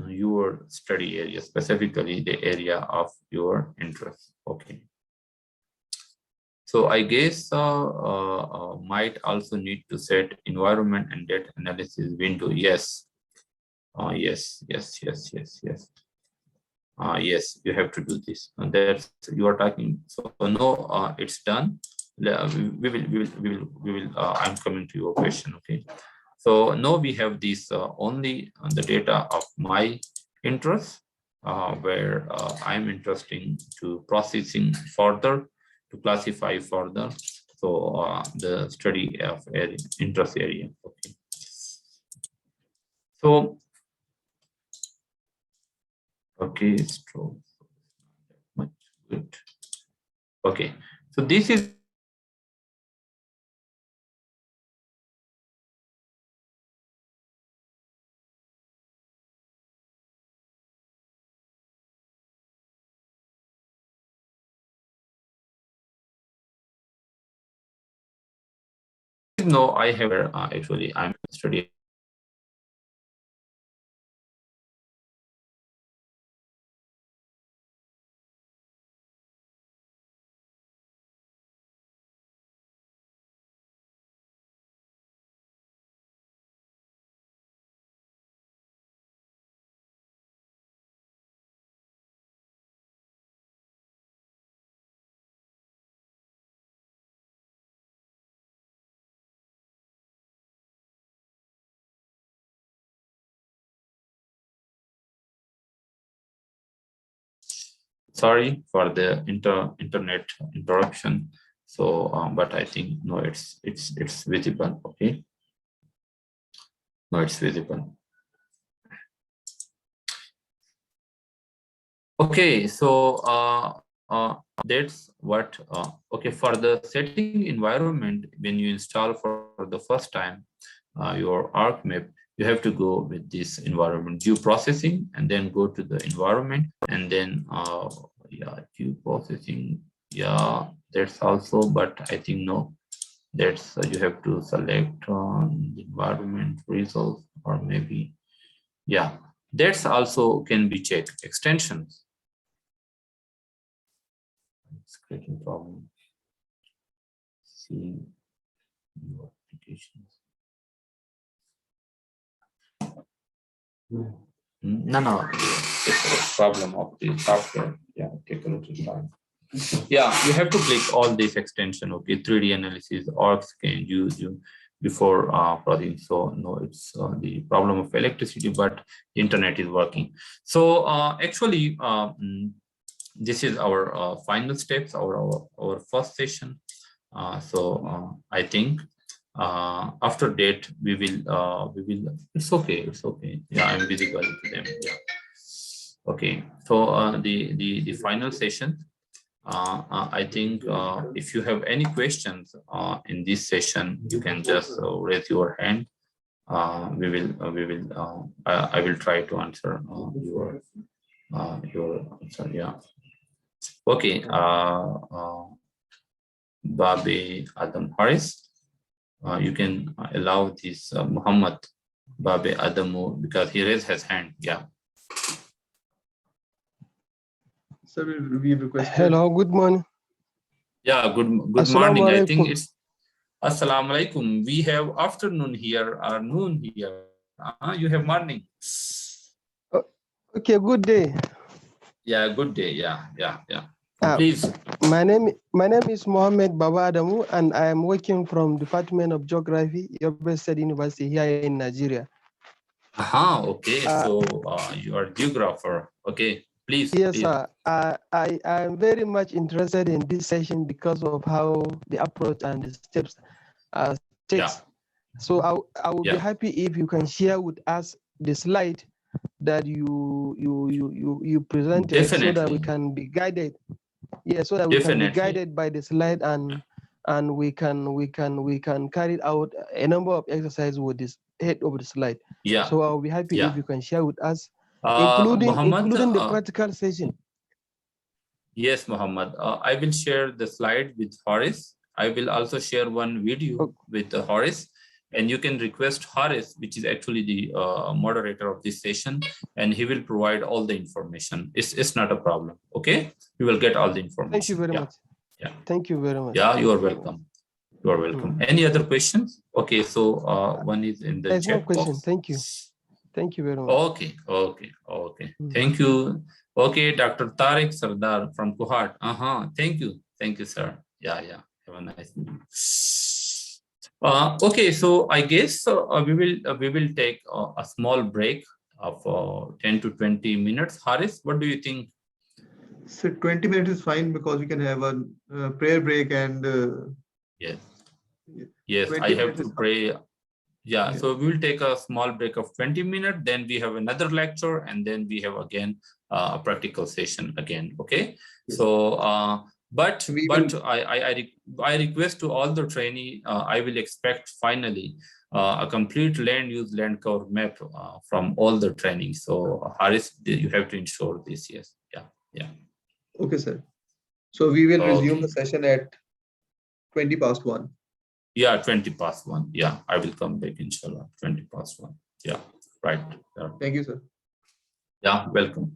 your study area, specifically the area of your interest. Okay. So I guess might also need to set environment and data analysis window. Yes. Yes. Yes, you have to do this. And that's you are talking. So no, it's done. We will. I'm coming to your question. Okay. So now we have this only the data of my interest, where I'm interested to processing further, to classify further. So the study of area, interest area. Okay. So okay, so much good. Okay, so this is no, I have actually I'm studying. Sorry for the internet interruption. So, but I think no, it's visible. Okay, no, it's visible. Okay, so that's what. Okay, for the setting environment, when you install for the first time your ArcMap, you have to go with this environment view processing, and then go to the environment, and then yeah, view processing. Yeah, that's also, but I think no, that's you have to select the environment results, or maybe yeah, that's also can be checked extensions. It's creating problem. See your applications. No, it's a problem of the software. Yeah, take a little time. Yeah, you have to click all this extension. Okay, 3D analysis, org scan, you before plugin. So no, it's the problem of electricity, but the internet is working. So actually, this is our final steps, our first session. So I think after that we will. It's okay. Yeah, I'm visible to them. Yeah. Okay. So the final session. I think if you have any questions in this session, you can just raise your hand. I will try to answer your answer. Yeah. Okay. Babe Adam Haris, you can allow this Muhammad Babe Adamu, because he raised his hand. Yeah. Sir, we requested. Hello, good morning. Yeah, good morning. I think it's Assalamu alaikum. We have afternoon here or noon here. You have morning. Okay, good day. Yeah, good day. Yeah. Please. My name is Mohammed Baba Adamu, and I am working from Department of Geography, Yobe State University here in Nigeria. Okay. So you are a geographer. Okay, please. Yes, please. sir. I am very much interested in this session because of how the approach and the steps are taken. Yeah. So I will be happy if you can share with us the slide that you presented. Definitely. So that we can be guided. Yeah, so that we can be guided by the slide, and we can carry out a number of exercises with this head of the slide. Yeah. So I'll be happy if you can share with us, Muhammad, including the practical session. Yes, Muhammad. I will share the slide with Horace. I will also share one video with Horace, and you can request Haris, which is actually the moderator of this session, and he will provide all the information. It's not a problem. Okay, you will get all the information. Thank you very much. Yeah. Thank you very much. Yeah, you are welcome. You are welcome. Any other questions? Okay, so one is in the There's no chat question. box. Thank you. Thank you very much. Okay. Thank you. Okay, Dr. Tariq Sardar from Kuhat. Thank you. Thank you, sir. Yeah. Have a nice evening. Okay, so I guess we will take a small break of 10 to 20 minutes. Haris, what do you think? So 20 minutes is fine because we can have a prayer break and yes, I have to pray. Yeah, so we will take a small break of 20 minutes, then we have another lecture, and then we have again a practical session again. Okay, so but I request to all the trainee, I will expect finally a complete land use land cover map from all the training. So Haris, you have to ensure this. Yes. Yeah. Okay, sir. So we will resume the session at 20 past 1. Yeah, 20 past 1. Yeah, I will come back, inshallah. 20 past 1. Yeah, right. Yeah. Thank you, sir. Yeah, welcome.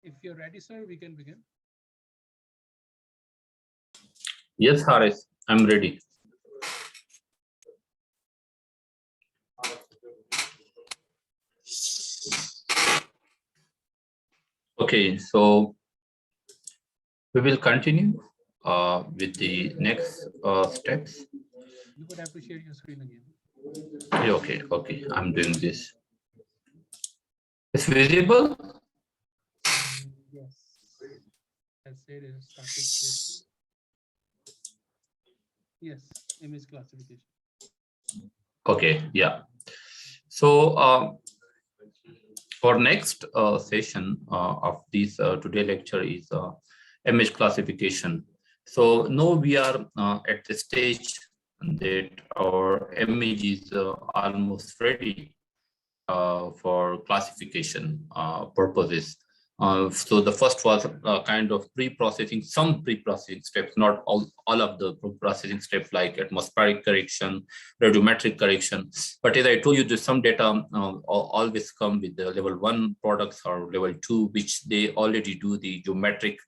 If you're ready, sir, we can begin. Yes, Haris, I'm ready. Okay, so we will continue with the next steps. You would have to share your screen again. Okay, okay, I'm doing this. It's visible? Yes. As said, is static. Yes, image classification. Okay, yeah. So for next session of this today lecture is image classification. So now we are at the stage that our image is almost ready for classification purposes. So the first was kind of pre-processing, some pre-processing steps, not all of the processing steps like atmospheric correction, radiometric correction. But as I told you, there's some data always come with the level 1 products or level 2, which they already do the geometric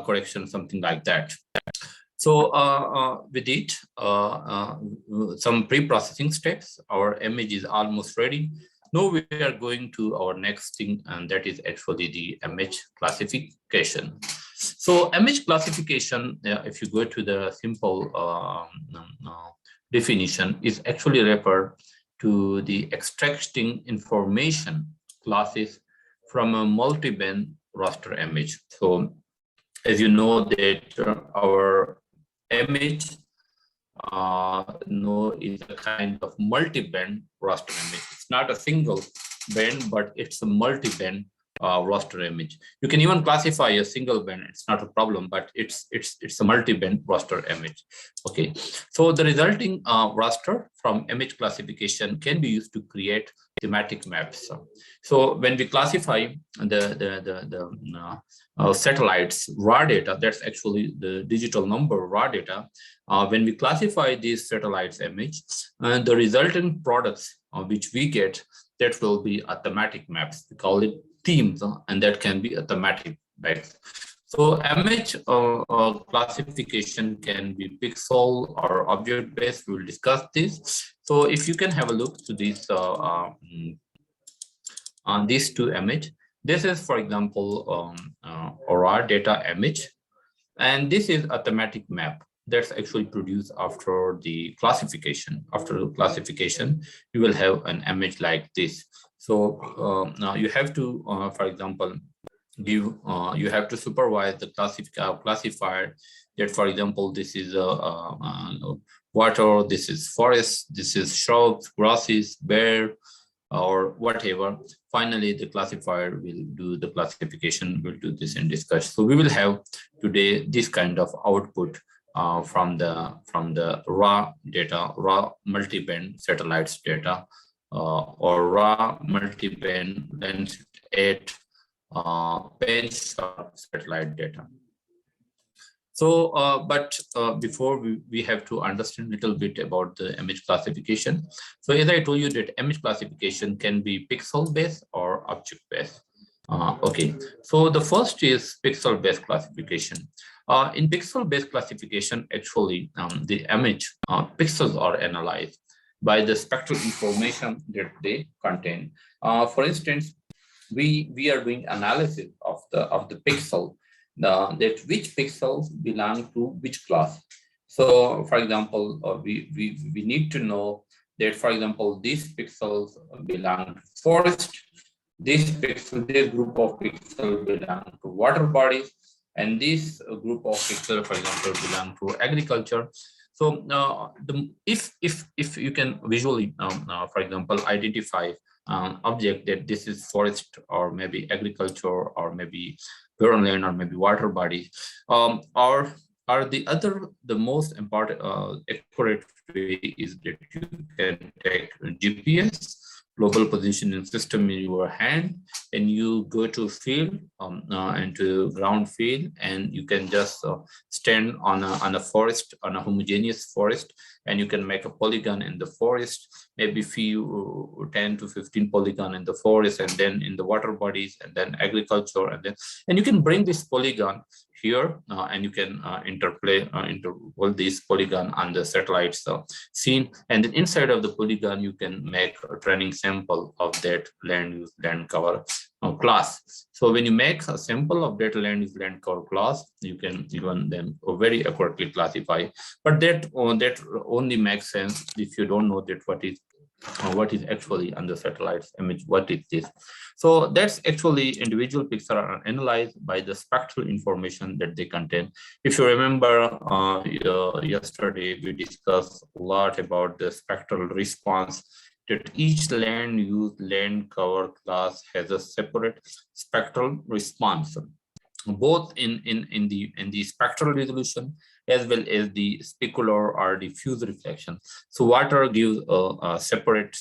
correction, something like that. So with it, some pre-processing steps, our image is almost ready. Now we are going to our next thing, and that is actually the image classification. So image classification, if you go to the simple definition, is actually referred to the extracting information classes from a multi-band raster image. So as you know that our image is a kind of multi-band raster image. It's not a single band, but it's a multi-band raster image. You can even classify a single band; it's not a problem, but it's a multi-band raster image. Okay, so the resulting raster from image classification can be used to create thematic maps. So when we classify the satellites raw data, that's actually the digital number raw data. When we classify these satellites image, and the resultant products which we get, that will be a thematic maps. We call it themes, and that can be a thematic maps. So image classification can be pixel or object based. We will discuss this. So if you can have a look to this on these two image, this is, for example, a raw data image, and this is a thematic map that's actually produced after the classification. After the classification, you will have an image like this. So now you have to, for example, give you have to supervise the classifier that, for example, this is water, this is forest, this is shrubs, grasses, bear, or whatever. Finally, the classifier will do the classification, will do this and discuss. So we will have today this kind of output from the raw data, raw multi-band satellites data, or raw multi-band Landsat 8 satellite data. So, before we have to understand a little bit about the image classification. So as I told you that image classification can be pixel-based or object-based. Okay, so the first is pixel-based classification. In pixel-based classification, actually, the image pixels are analyzed by the spectral information that they contain. For instance, we are doing analysis of the pixel, that which pixels belong to which class. So, for example, we need to know that, for example, these pixels belong to forest, this group of pixels belong to water bodies, and this group of pixels, for example, belong to agriculture. So if you can visually, for example, identify object that this is forest or maybe agriculture or maybe barren land or maybe water body, or the most important accurate way is that you can take GPS, global positioning system in your hand, and you go to field and to ground field, and you can just stand on a forest, on a homogeneous forest, and you can make a polygon in the forest, maybe few 10 to 15 polygon in the forest, and then in the water bodies, and then agriculture, and you can bring this polygon here, and you can interpolate this polygon on the satellites scene, and then inside of the polygon you can make a training sample of that land use land cover class. So when you make a sample of that land use land cover class, you can even then very accurately classify. But that only makes sense if you don't know that what is actually on the satellite's image, what is this. So that's actually individual pixels are analyzed by the spectral information that they contain. If you remember, yesterday we discussed a lot about the spectral response, that each land use land cover class has a separate spectral response, both in the spectral resolution as well as the specular or diffuse reflection. So water gives a separate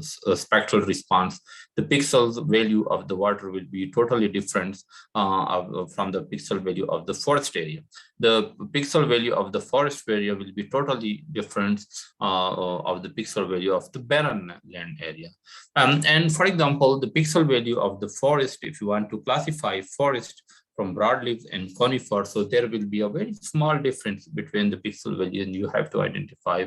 spectral response. The pixels value of the water will be totally different from the pixel value of the forest area. The pixel value of the forest area will be totally different of the pixel value of the barren land area. And for example, the pixel value of the forest, if you want to classify forest from broadleaves and conifers, so there will be a very small difference between the pixel value, and you have to identify,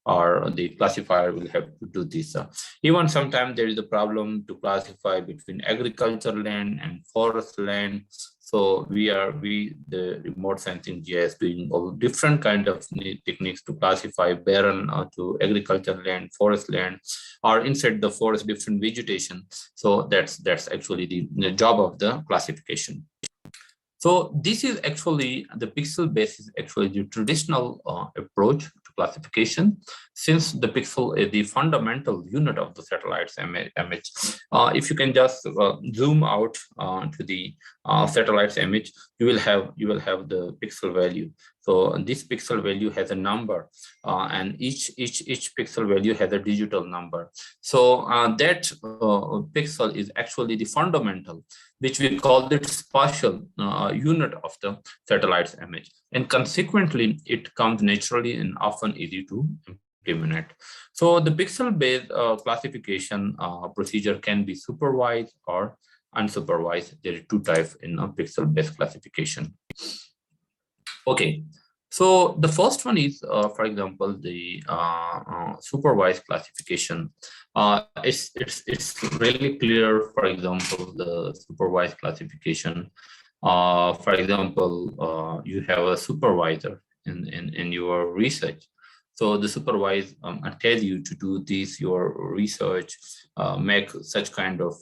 or the classifier will have to do this. Even sometimes there is a problem to classify between agriculture land and forest land. So the remote sensing GIS doing all different kind of techniques to classify barren to agriculture land, forest land, or inside the forest different vegetation. So that's actually the job of the classification. So this is actually the pixel base is actually the traditional approach to classification, since the pixel is the fundamental unit of the satellite's image. If you can just zoom out to the satellite's image, you will have the pixel value. So this pixel value has a number, and each pixel value has a digital number. So that pixel is actually the fundamental, which we call the spatial unit of the satellite's image. And consequently, it comes naturally and often easy to implement. So the pixel-based classification procedure can be supervised or unsupervised. There are two types in a pixel-based classification. Okay, so the first one is, for example, the supervised classification. It's really clear. For example, the supervised classification. For example, you have a supervisor in your research. So the supervisor tells you to do this, your research, make such kind of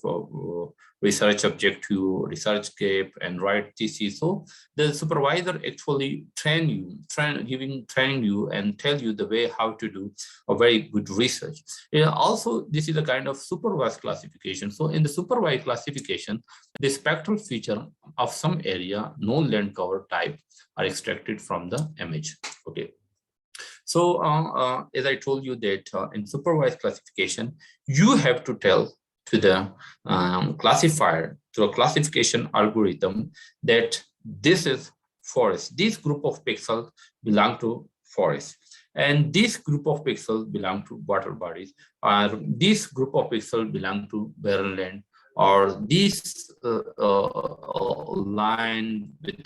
research objective, research gap, and write thesis. So the supervisor actually train you and tell you the way how to do a very good research. Also, this is a kind of supervised classification. So in the supervised classification, the spectral feature of some area, no land cover type, are extracted from the image. Okay. So as I told you that in supervised classification, you have to tell to the classifier, to a classification algorithm, that this is forest. This group of pixels belong to forest, and this group of pixels belong to water bodies, or this group of pixels belong to barren land, or this line with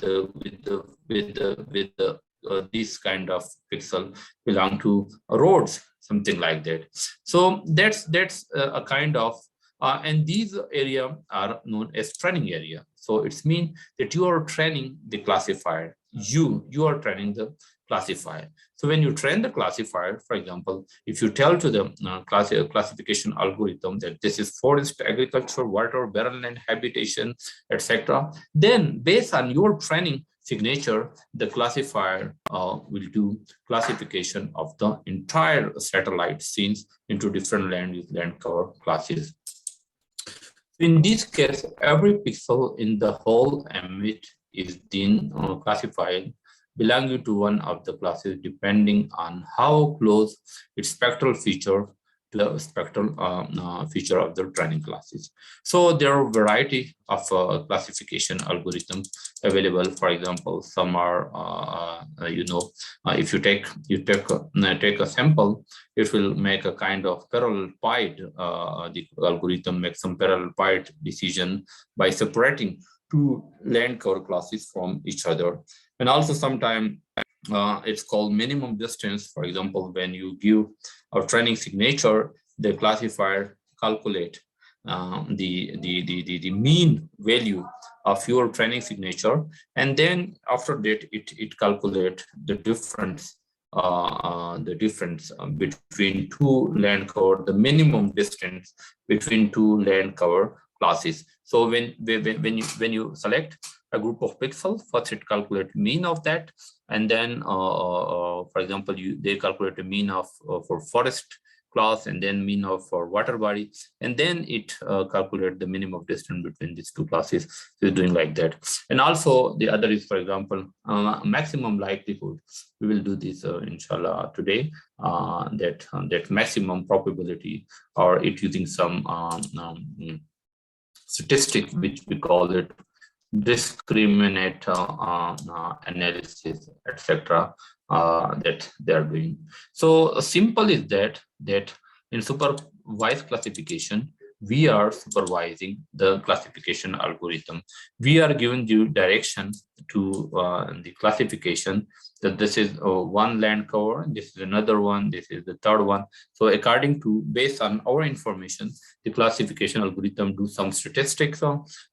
this kind of pixel belong to roads, something like that. So that's a kind of and these area are known as training area. So it's mean that you are training the classifier. You are training the classifier. So when you train the classifier, for example, if you tell to the classification algorithm that this is forest, agriculture, water, barren land, habitation, etc., then based on your training, signature, the classifier will do classification of the entire satellite scenes into different land use land cover classes. In this case, every pixel in the whole image is then classified belonging to one of the classes depending on how close its spectral feature to the spectral feature of the training classes. So there are a variety of classification algorithms available. For example, some are, if you take a sample, it will make a kind of parallel pied. The algorithm makes some parallel pied decision by separating two land cover classes from each other. And also sometimes it's called minimum distance. For example, when you give a training signature, the classifier calculate the mean value of your training signature, and then after that it calculate the difference between two land cover, the minimum distance between two land cover classes. So when you select a group of pixels, first it calculate mean of that, and then for example they calculate a mean of for forest class, and then mean of for water body, and then it calculate the minimum distance between these two classes. So it's doing like that. And also the other is, for example, maximum likelihood. We will do this inshallah today, that maximum probability, or it using some statistic, which we call it discriminant analysis, etc. That they are doing. So simple is that in supervised classification, we are supervising the classification algorithm. We are giving you direction to the classification, that this is one land cover, this is another one, this is the third one. So according to, based on our information, the classification algorithm do some statistics,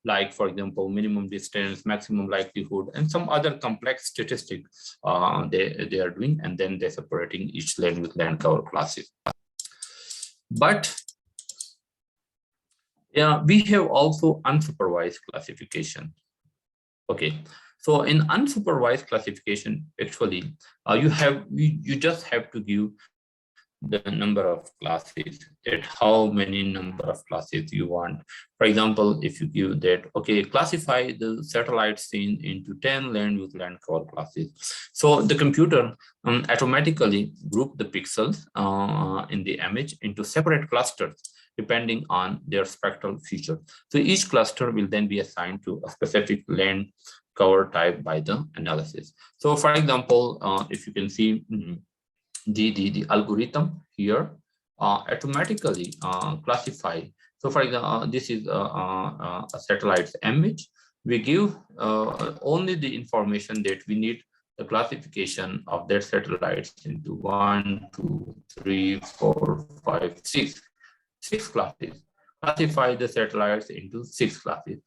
like for example, minimum distance, maximum likelihood, and some other complex statistics they are doing, and then they're separating each land with land cover classes. But yeah, we have also unsupervised classification. Okay, so in unsupervised classification, actually, you just have to give the number of classes, that how many number of classes you want. For example, if you give that, okay, classify the satellite scene into 10 land use land cover classes. So the computer automatically group the pixels in the image into separate clusters depending on their spectral feature. So each cluster will then be assigned to a specific land cover type by the analysis. So for example, if you can see the algorithm here automatically classify. So for example, this is a satellite image. We give only the information that we need, the classification of that satellites into 1, 2, 3, 4, 5, 6 classes. Classify the satellites into 6 classes.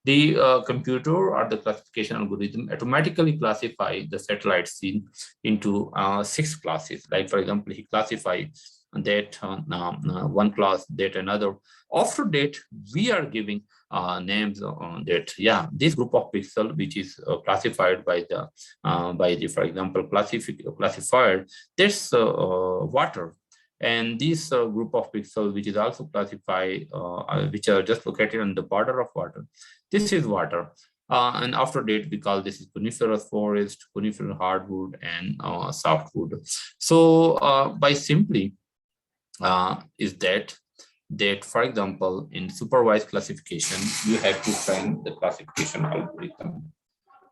The computer or the classification algorithm automatically classify the satellite scene into 6 classes. Like for example, he classify that one class, that another. After that, we are giving names on that. Yeah, this group of pixel which is classified by the for example classifier, that's water. And this group of pixels, which is also classified, which are just located on the border of water, this is water. And after that, we call this is coniferous forest, coniferous hardwood, and softwood. So by simply is that for example, in supervised classification, you have to train the classification algorithm.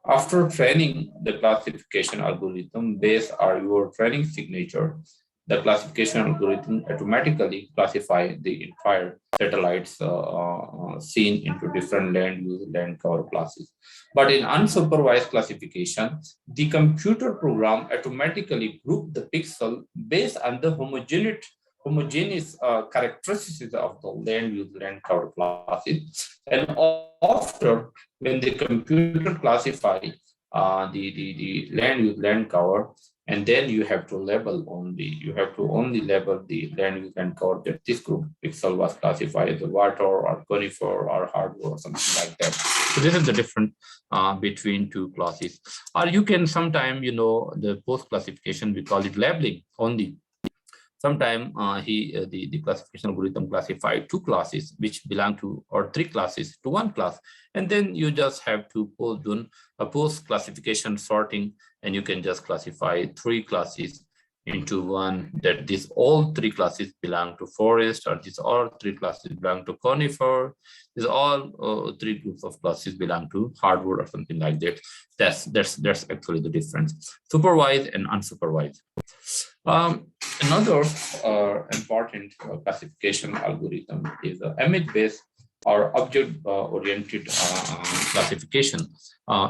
After training the classification algorithm based on your training signature, the classification algorithm automatically classify the entire satellites seen into different land use land cover classes. But in unsupervised classification, the computer program automatically group the pixel based on the homogeneous characteristics of the land use land cover classes. And after, when the computer classify the land use land cover, And then you have to label only, you have to only label the land use land cover that this group pixel was classified as a water or conifer or hardwood or something like that. So this is the difference between two classes. Or you can sometime, the post classification, we call it labeling only. Sometime the classification algorithm classified two classes which belong to, or three classes to one class, and then you just have to do a post classification sorting, and you can just classify three classes into one, that these all three classes belong to forest, or these all three classes belong to conifer, these all three groups of classes belong to hardwood or something like that. That's actually the difference, supervised and unsupervised. Another important classification algorithm is image-based or object-oriented classification.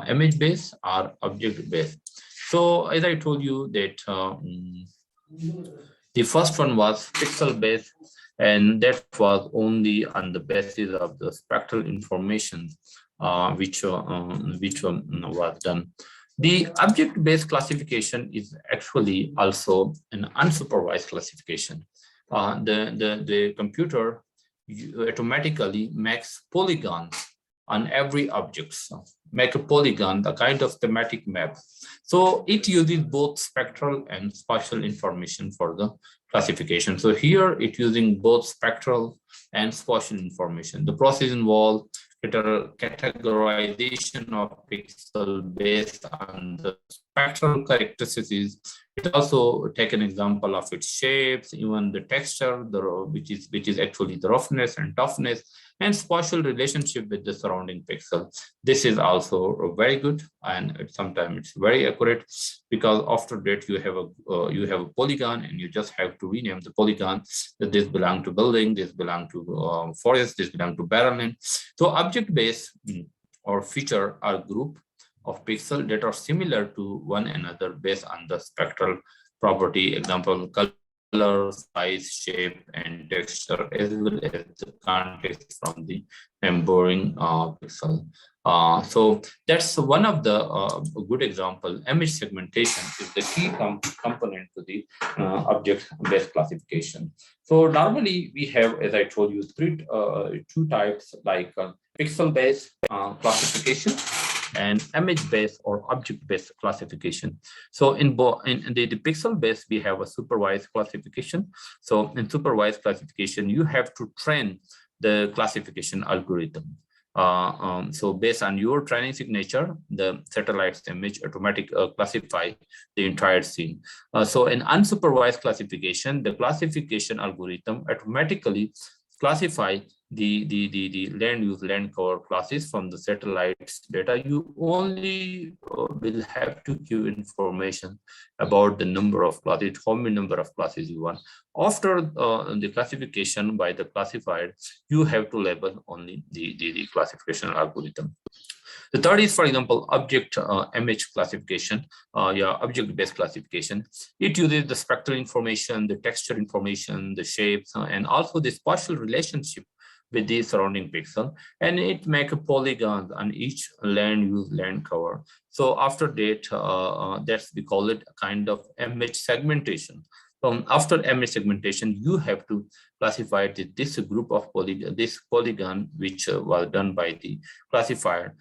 Image-based or object-based. So as I told you that the first one was pixel-based, and that was only on the basis of the spectral information which was done. The object-based classification is actually also an unsupervised classification. The computer automatically makes polygons on every object. So make a polygon, the kind of thematic map. So it uses both spectral and spatial information for the classification. So here it using both spectral and spatial information. The process involved categorization of pixel based on the spectral characteristics. It also take an example of its shapes, even the texture, which is actually the roughness and toughness, and spatial relationship with the surrounding pixel. This is also very good, and sometimes it's very accurate, because after that you have a polygon, and you just have to rename the polygon that this belong to building, this belong to forest, this belong to barrelland. So object-based or feature are group of pixels that are similar to one another based on the spectral property, example, color, size, shape, and texture, as well as the context from the neighboring pixel. So that's one of the good example. Image segmentation is the key component to the object-based classification. So normally we have, as I told you, two types, like pixel-based classification and image-based or object-based classification. So in the pixel-based, we have a supervised classification. So in supervised classification, you have to train the classification algorithm. So based on your training signature, the satellite's image automatically classify the entire scene. So in unsupervised classification, the classification algorithm automatically classify the land use land cover classes from the satellite's data. You only will have to give information about the number of classes, how many number of classes you want. After the classification by the classified, you have to label only the classification algorithm. The third is, for example, object image classification, object-based classification. It uses the spectral information, the texture information, the shapes, and also the spatial relationship with the surrounding pixel, and it make a polygon on each land use land cover. So after that, that's we call it a kind of image segmentation. After image segmentation, you have to classify this group of polygon, which was done by the classifier,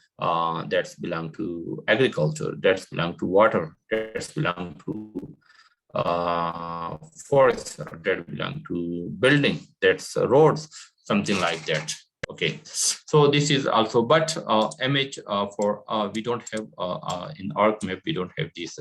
that's belong to agriculture, that's belong to water, that's belong to forests, that belong to building, that's roads, something like that. Okay, so this is also, but image for we don't have in ArcMap, we don't have this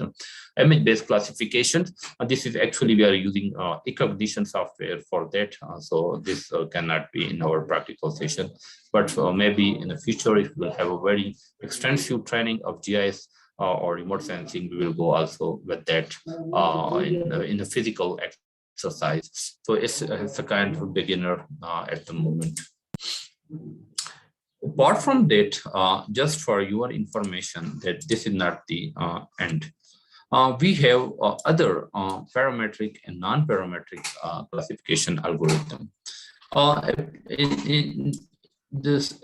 image-based classification. This is actually we are using e-cognition software for that. So this cannot be in our practical session, but maybe in the future, if we will have a very extensive training of GIS or remote sensing, we will go also with that in the physical exercise. So it's a kind of beginner at the moment. Apart from that, just for your information, that this is not the end. We have other parametric and non-parametric classification algorithm. This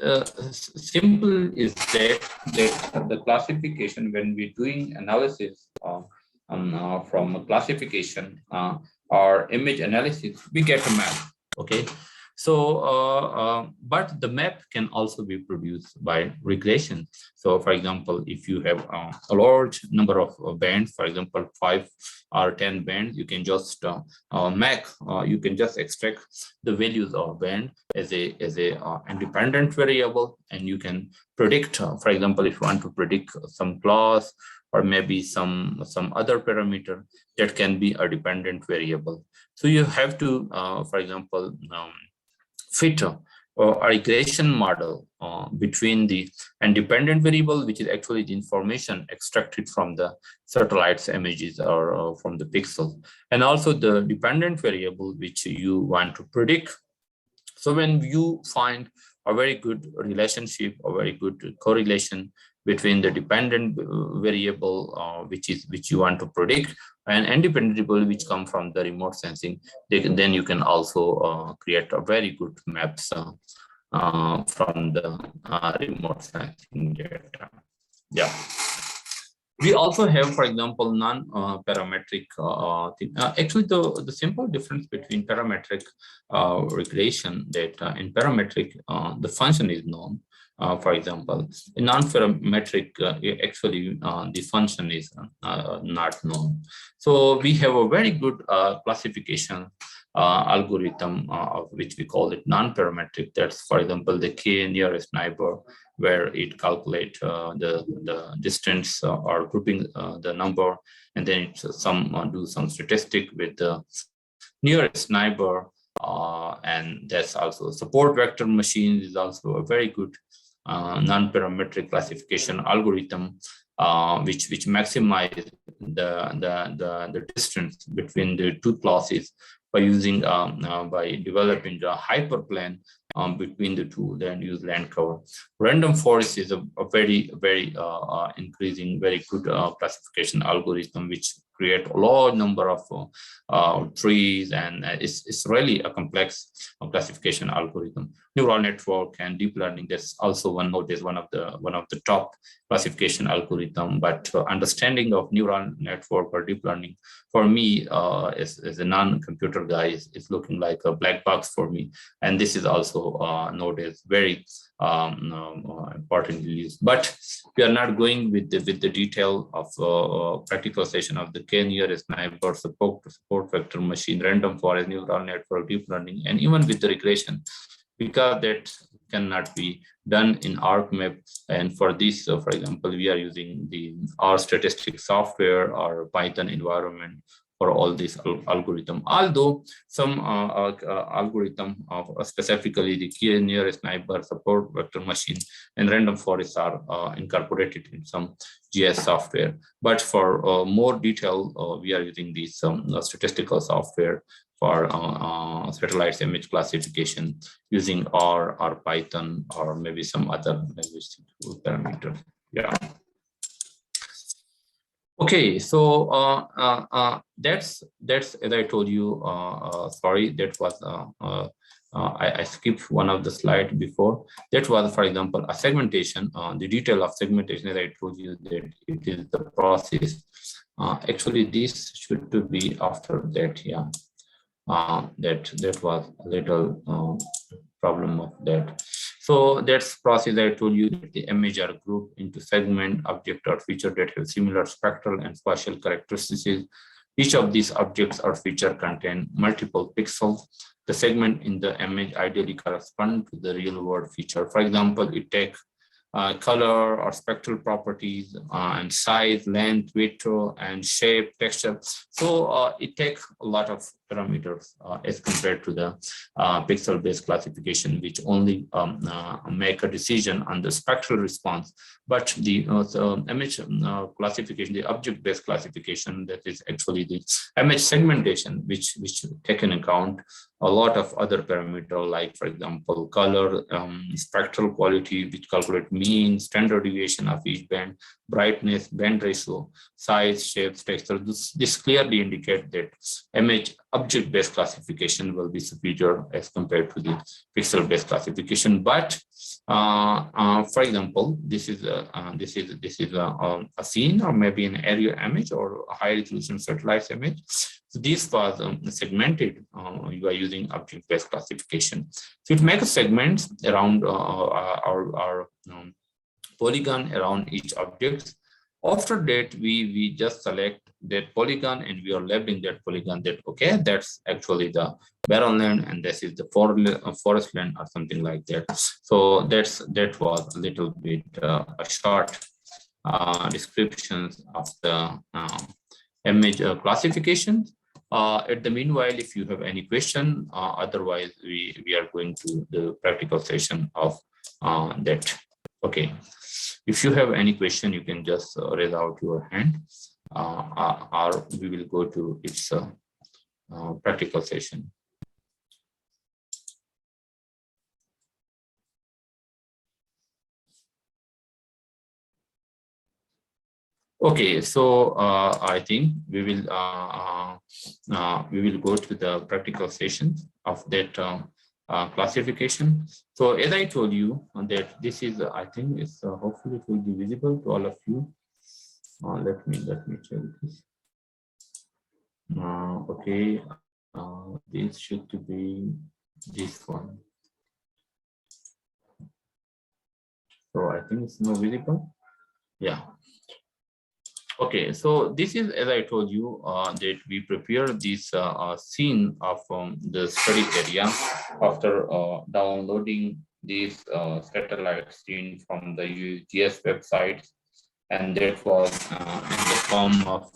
simple is that the classification, when we're doing analysis from classification or image analysis, we get a map. Okay. So, but the map can also be produced by regression. So, for example, if you have a large number of bands, for example, 5 or 10 bands, you can just you can just extract the values of band as a independent variable, and you can predict. For example, if you want to predict some class or maybe some other parameter, that can be a dependent variable. So you have to, for example, fit a regression model between the independent variable, which is actually the information extracted from the satellite's images or from the pixel, and also the dependent variable which you want to predict. So when you find a very good relationship, a very good correlation between the dependent variable which you want to predict and independent variable which come from the remote sensing, then you can also create a very good maps from the remote sensing data. Yeah. We also have, for example, non-parametric thing. Actually, the simple difference between parametric regression data and parametric, the function is known. For example, in non-parametric, actually, the function is not known. So we have a very good classification algorithm, which we call it non-parametric. That's, for example, the k nearest neighbor, where it calculates the distance or grouping the number, and then it do some statistic with the nearest neighbor, and that's also support vector machine is also a very good non-parametric classification algorithm, which maximize the distance between the two classes by using by developing the hyperplane between the two, then use land cover. Random forest is a very increasing, very good classification algorithm, which create a large number of trees, and it's really a complex classification algorithm. Neural network and deep learning, that's also one of the top classification algorithm. But understanding of neural network or deep learning for me as a non-computer guy is looking like a black box for me, and this is also noted as very importantly used. But we are not going with the detail of practical session of the k nearest neighbor, support vector machine, random forest, neural network, deep learning, and even with the regression, because that cannot be done in ArcMap. And for this, for example, we are using the R statistics software or Python environment for all this algorithm. Although some algorithm of specifically the k nearest neighbor, support vector machine, and random forests are incorporated in some GIS software. But for more detail, we are using this statistical software for satellites image classification using R or Python or maybe some other language parameters. Yeah. Okay, so that's as I told you. Sorry, that was I skipped one of the slides before. That was, for example, a segmentation. The detail of segmentation, as I told you, that it is the process. Actually, this should be after that. Yeah, that was a little problem of that. So that's process I told you that the image are grouped into segment, object, or feature that have similar spectral and spatial characteristics. Each of these objects or feature contain multiple pixels. The segment in the image ideally correspond to the real world feature. For example, it takes color or spectral properties and size, length, width, and shape, texture. So it takes a lot of parameters as compared to the pixel-based classification, which only make a decision on the spectral response. But the image classification, the object-based classification, that is actually the image segmentation, which take into account a lot of other parameters, like, for example, color, spectral quality, which calculate mean, standard deviation of each band, brightness, band ratio, size, shapes, texture. This clearly indicates that image object-based classification will be superior as compared to the pixel-based classification. But For example, this is a scene, or maybe an area image, or a high resolution satellite image. So this was segmented by using object-based classification. So it makes segments around our polygon around each object. After that, we just select that polygon and we are labeling that polygon that, okay, that's actually the barren land and this is the forest land or something like that. So that was a little bit a short descriptions of the image classification. At the meanwhile, if you have any question, otherwise we are going to the practical session of that. Okay. If you have any question, you can just raise out your hand, or we will go to its practical session. Okay, so I think we will go to the practical session of that classification. So as I told you that this is, I think it's hopefully it will be visible to all of you. Let me check this. Okay, this should be this one. So I think it's not visible. Yeah. Okay, so this is, as I told you, that we prepare this scene of the study area after downloading this satellite scene from the GIS website, and that was in the form of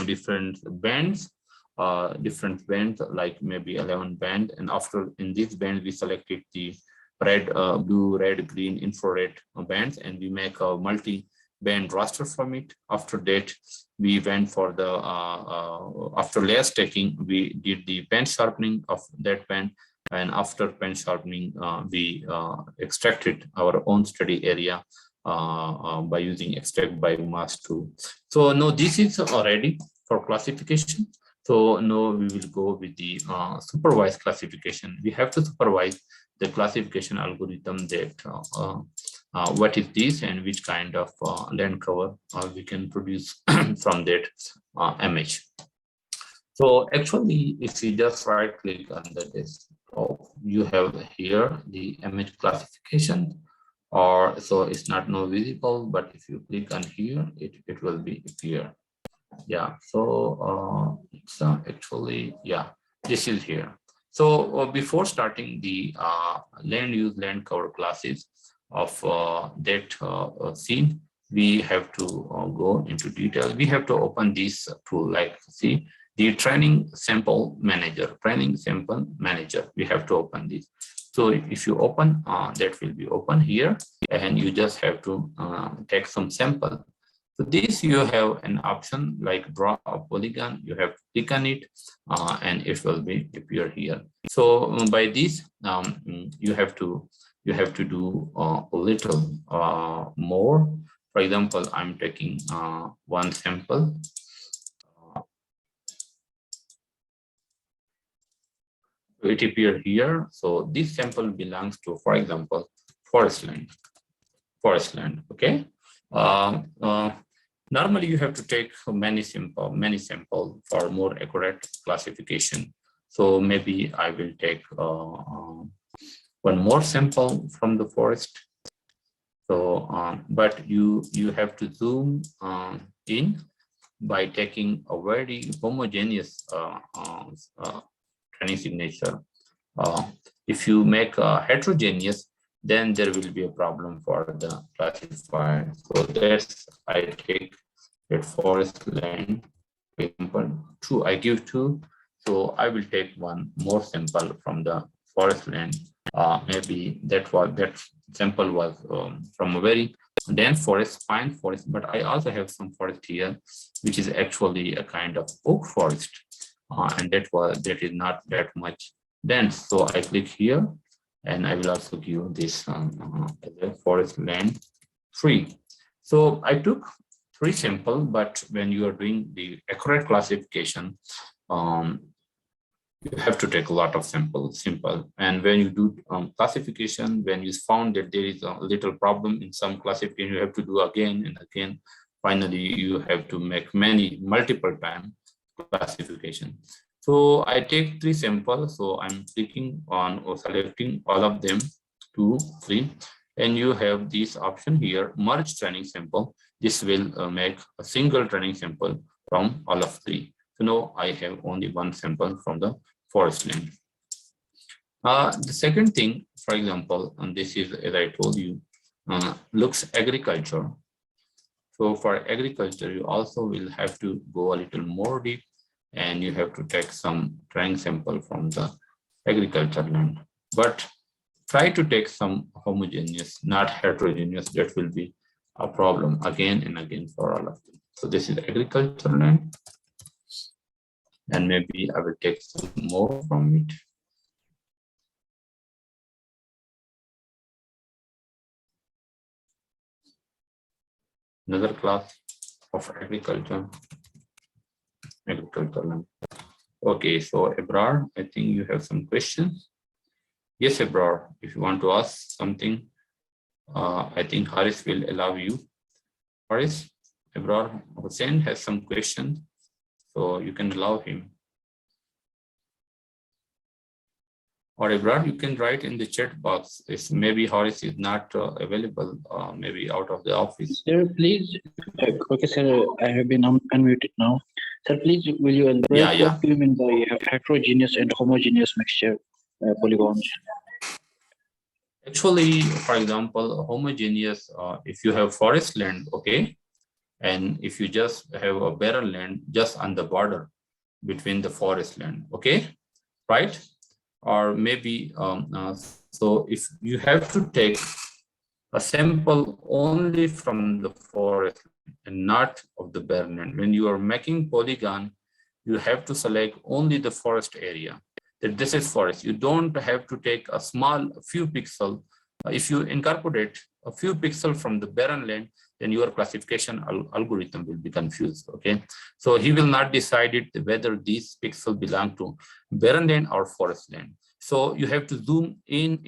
different bands like maybe 11 band, and after in this band we selected the red, blue, red, green, infrared bands, and we make a multi-band raster from it. After that, we went for the after layer stacking, we did the pen sharpening of that band, and after pen sharpening, we extracted our own study area by using extract biomass tool. So now this is already for classification. So now we will go with the supervised classification. We have to supervise the classification algorithm that what is this and which kind of land cover we can produce from that image. So actually, if you just right click under this, you have here the image classification, or so it's not now visible, but if you click on here, it will be appear. Yeah, so it's actually, yeah, this is here. So before starting the land use land cover classes of that scene, we have to go into detail. We have to open this tool, like see the training sample manager, we have to open this. So if you open, that will be open here, and you just have to take some sample. So this you have an option like draw a polygon. You have to click on it, and it will be appear here. So by this, you have to do a little more. For example, I'm taking one sample. It appear here. So this sample belongs to, for example, forest land. Okay. Normally you have to take many sample for more accurate classification. So maybe I will take one more sample from the forest. So, but you have to zoom in by taking a very homogeneous training signature. If you make a heterogeneous, then there will be a problem for the classifier. So that's, I take that forest land, for example, I give 2. So I will take one more sample from the forest land. Maybe that sample was from a very dense forest, pine forest, but I also have some forest here, which is actually a kind of oak forest, and that is not that much dense. So I click here, and I will also give this forest land 3. So I took 3 samples, but when you are doing the accurate classification, you have to take a lot of samples, simple. And when you do classification, when you found that there is a little problem in some classification, you have to do again and again. Finally, you have to make multiple time classification. So I take 3 samples. So I'm clicking on or selecting all of them, 2, 3, and you have this option here, merge training sample. This will make a single training sample from all of 3. So now I have only 1 sample from the forest land. The second thing, for example, and this is, as I told you, looks agriculture. So for agriculture, you also will have to go a little more deep, and you have to take some training sample from the agriculture land. But try to take some homogeneous, not heterogeneous. That will be a problem again and again for all of them. So this is agriculture land. And maybe I will take some more from it. Another class of agriculture land. Okay, so Ebrar, I think you have some questions. Yes, Ebrar, if you want to ask something, I think Haris will allow you. Haris, Ebrar Hussein has some questions, so you can allow him. Or Ebrar, you can write in the chat box. If maybe Haris is not available, maybe out of the office. Sir, please. Okay, sir, I have been unmuted now. Sir, please, will you elaborate what do you mean by heterogeneous and homogeneous mixture polygons? Actually, for example, homogeneous, if you have forest land, okay, and if you just have a barren land just on the border between the forest land, okay, right? Or maybe, so if you have to take a sample only from the forest and not of the barren land. When you are making polygon, you have to select only the forest area. That this is forest. You don't have to take a few pixels. If you incorporate a few pixels from the barren land, then your classification algorithm will be confused. Okay, so he will not decide it whether these pixels belong to barren land or forest land. So you have to zoom in,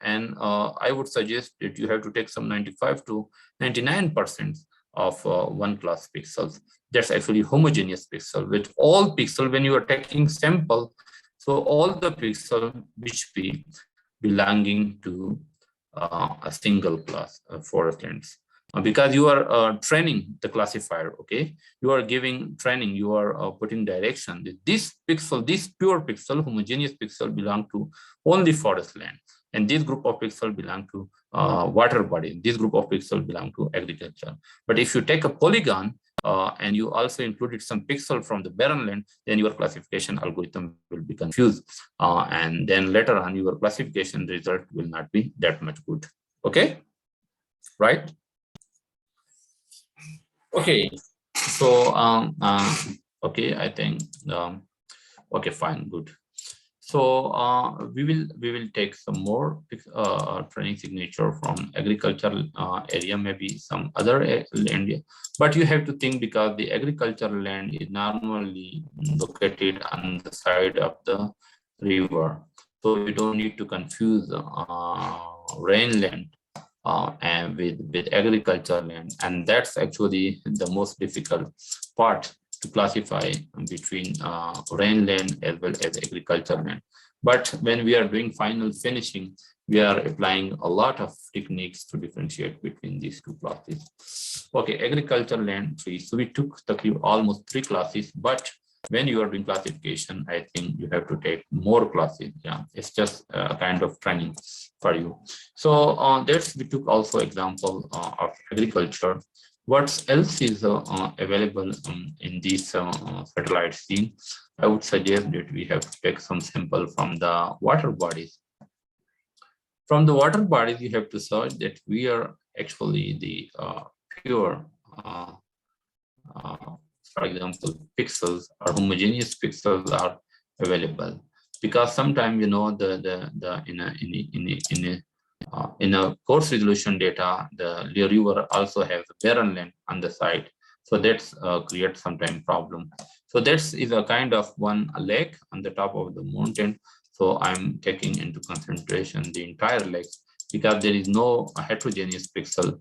and I would suggest that you have to take some 95 to 99% of one class pixels. That's actually homogeneous pixel with all pixel when you are taking sample. So all the pixel which be belonging to a single class forest lands. Because you are training the classifier, okay? You are giving training, you are putting direction. This pixel, this pure pixel, homogeneous pixel belong to only forest land. And this group of pixels belong to water body. This group of pixels belong to agriculture. But if you take a polygon and you also included some pixel from the barren land, then your classification algorithm will be confused. And then later on, your classification result will not be that much good. Okay, right? Okay, so okay, I think okay, fine, good. So we will take some more training signature from agricultural area, maybe some other land, but you have to think because the agricultural land is normally located on the side of the river, so you don't need to confuse rain land and with agricultural land, and that's actually the most difficult part to classify between rain land as well as agricultural land. But when we are doing final finishing, we are applying a lot of techniques to differentiate between these two classes. Okay, agricultural land 3. So we took almost 3 classes, but when you are doing classification, I think you have to take more classes. Yeah, it's just a kind of training for you. So that's we took also example of agriculture. What else is available in this satellite scene? I would suggest that we have to take some sample from the water bodies. From the water bodies, you have to search that we are actually the pure, for example, pixels or homogeneous pixels are available. Because sometimes, you know, in a coarse resolution data, the river also has barren land on the side. So that's creates sometimes problem. So that is a kind of one lake on the top of the mountain. So I'm taking into consideration the entire lake because there is no heterogeneous pixel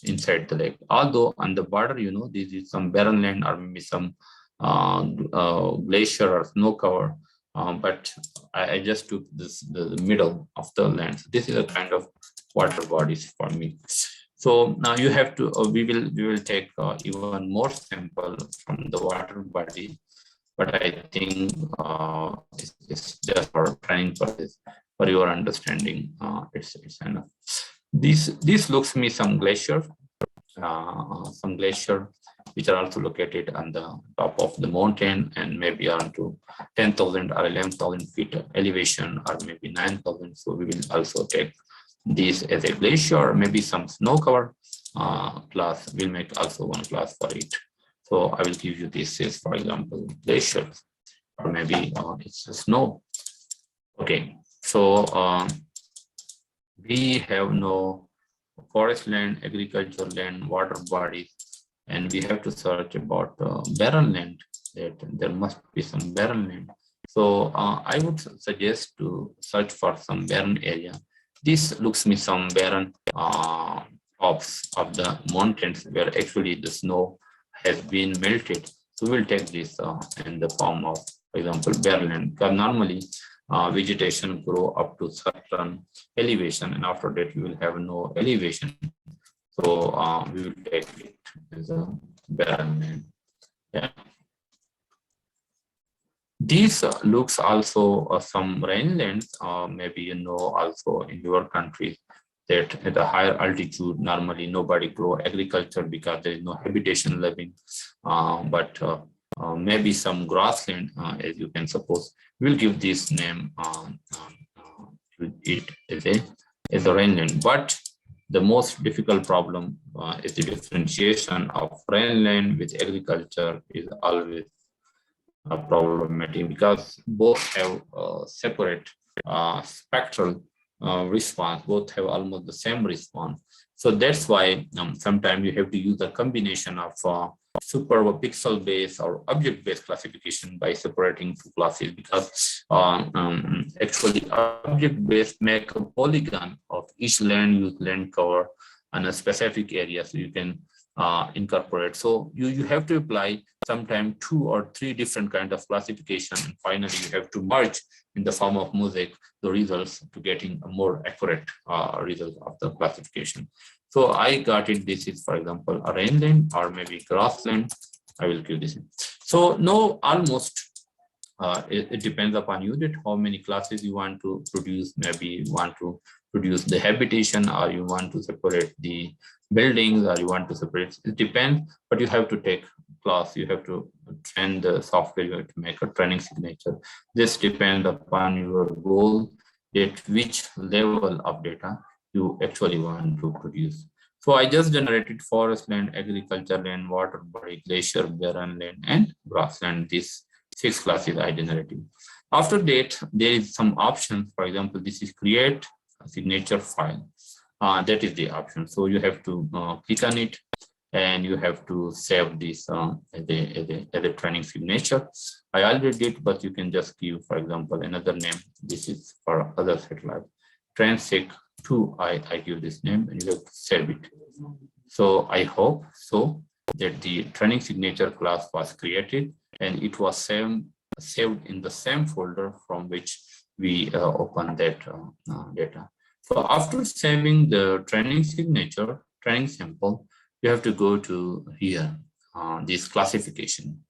inside the lake. Although on the border, you know, this is some barren land or maybe some glacier or snow cover. But I just took the middle of the land. So this is a kind of water bodies for me. So now you have to, we will take even more sample from the water body, but I think it's just for training purpose, for your understanding. It's enough. This looks me some glacier which are also located on the top of the mountain and maybe around to 10,000 or 11,000 feet elevation or maybe 9,000. So we will also take this as a glacier, maybe some snow cover class. We'll make also one class for it. So I will give you this as, for example, glacier, or maybe it's snow. Okay, so we have no forest land, agricultural land, water bodies, and we have to search about barren land. That there must be some barren land. So I would suggest to search for some barren area. This looks me some barren tops of the mountains where actually the snow has been melted. So we'll take this in the form of, for example, barren land. Because normally vegetation grow up to certain elevation, and after that you will have no elevation. So we will take it as a barren land. Yeah. These looks also some rangelands. Maybe you know also in your country that at a higher altitude normally nobody grow agriculture because there is no habitation living. But maybe some grassland, as you can suppose, we'll give this name to it as a rangeland. But the most difficult problem is the differentiation of rangeland with agriculture is always problematic because both have separate spectral response, both have almost the same response. So that's why sometimes you have to use a combination of super pixel based or object based classification by separating two classes, because actually object based make a polygon of each land use land cover on a specific area, so you can incorporate. So you have to apply sometimes 2 or 3 different kind of classification, and finally you have to merge in the form of mosaic the results to getting a more accurate result of the classification. So I got it. This is, for example, a rangeland or maybe grassland. I will give this in. So no, almost it depends upon you that how many classes you want to produce. Maybe you want to produce the habitation, or you want to separate the buildings, or you want to separate. It depends, but you have to take class. You have to train the software. You have to make a training signature. This depends upon your goal, at which level of data you actually want to produce. So I just generated forest land, agriculture land, water body, glacier, barren land, and grassland. These 6 classes I generated. After that, there is some options. For example, this is create a signature file. That is the option. So you have to click on it, and you have to save this as a training signature. I already did, but you can just give, for example, another name. This is for other satellite. Transect 2, I give this name, and you have to save it. So I hope so that the training signature class was created, and it was saved in the same folder from which we open that data. So after saving the training signature, training sample, you have to go to here, this classification.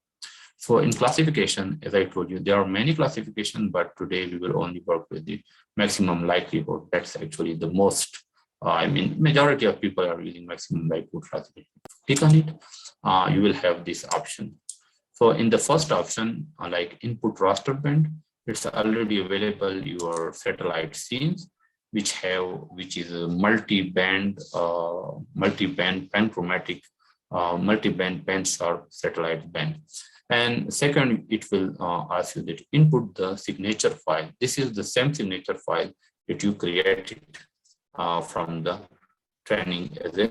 So in classification, as I told you, there are many classifications, but today we will only work with the maximum likelihood. That's actually the most, majority of people are using maximum likelihood classification. Click on it, you will have this option. So in the first option, like input raster band, it's already available your satellite scenes, which is a multi-band panchromatic, multi-band pan-sharp satellite band. And second, it will ask you that input the signature file. This is the same signature file that you created from the training as a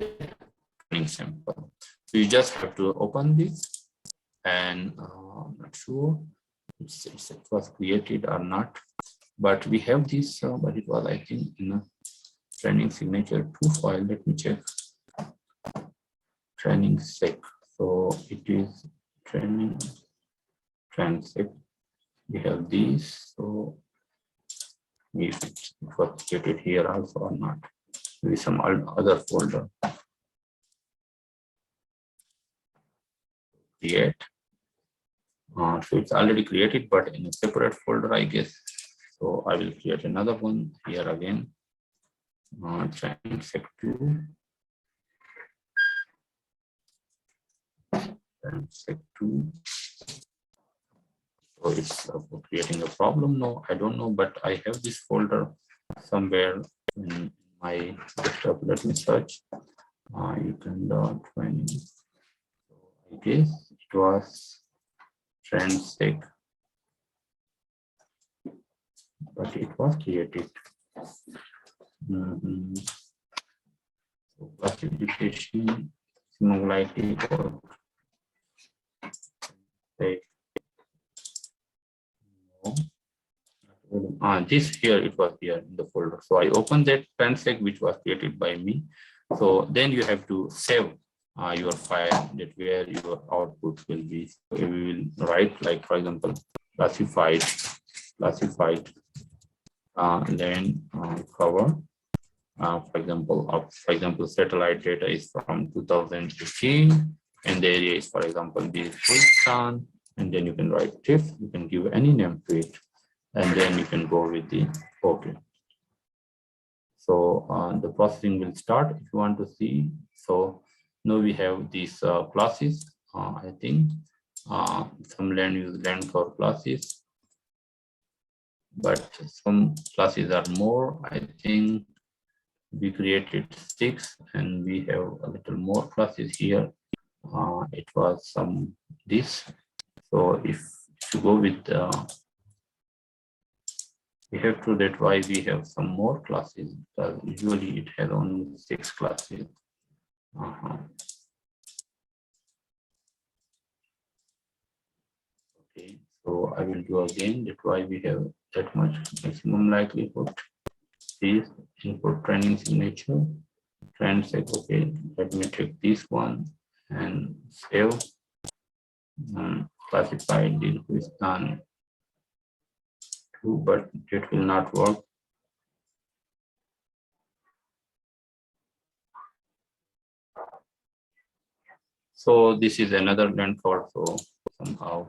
training sample. So you just have to open this and I'm not sure it was created or not, but we have this, but it was, I think, in a training signature 2 file. Let me check. Training sec. So it is training transect. We have these. So if it was created here also or not, maybe some other folder. Create. So it's already created, but in a separate folder, I guess. So I will create another one here again. Transect 2. Transect 2. So it's creating a problem. No, I don't know, but I have this folder somewhere in my desktop. Let me search. You can training. So I guess it was transect, but it was created. So classification, similarity, or this here, it was here in the folder. So I opened that transect which was created by me. So then you have to save your file, that where your output will be. So we will write, like, for example, classified then cover. For example, satellite data is from 2015, and the area is, for example, this Pakistan, and then you can write TIFF. You can give any name to it, and then you can go with the OK. So the processing will start if you want to see. So now we have these classes. I think some land use land cover classes, but some classes are more. I think we created 6, and we have a little more classes here. It was some this. So if you go with we have to, that why we have some more classes, because usually it has only 6 classes. Okay, so I will do again. That's why we have that much maximum likelihood. This input training signature, transect. Okay, let me take this one and save. Classified deal is done too, but it will not work. So this is another land cover. So somehow,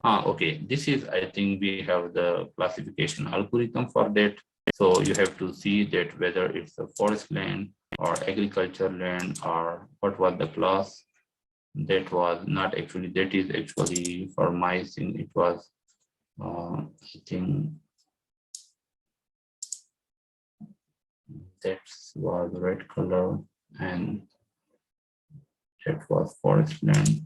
okay, this is, I think we have the classification algorithm for that. So you have to see that whether it's a forest land or agriculture land, or what was the class. That was not actually, that is actually for my thing. It was, I think that was red color, and that was forest land.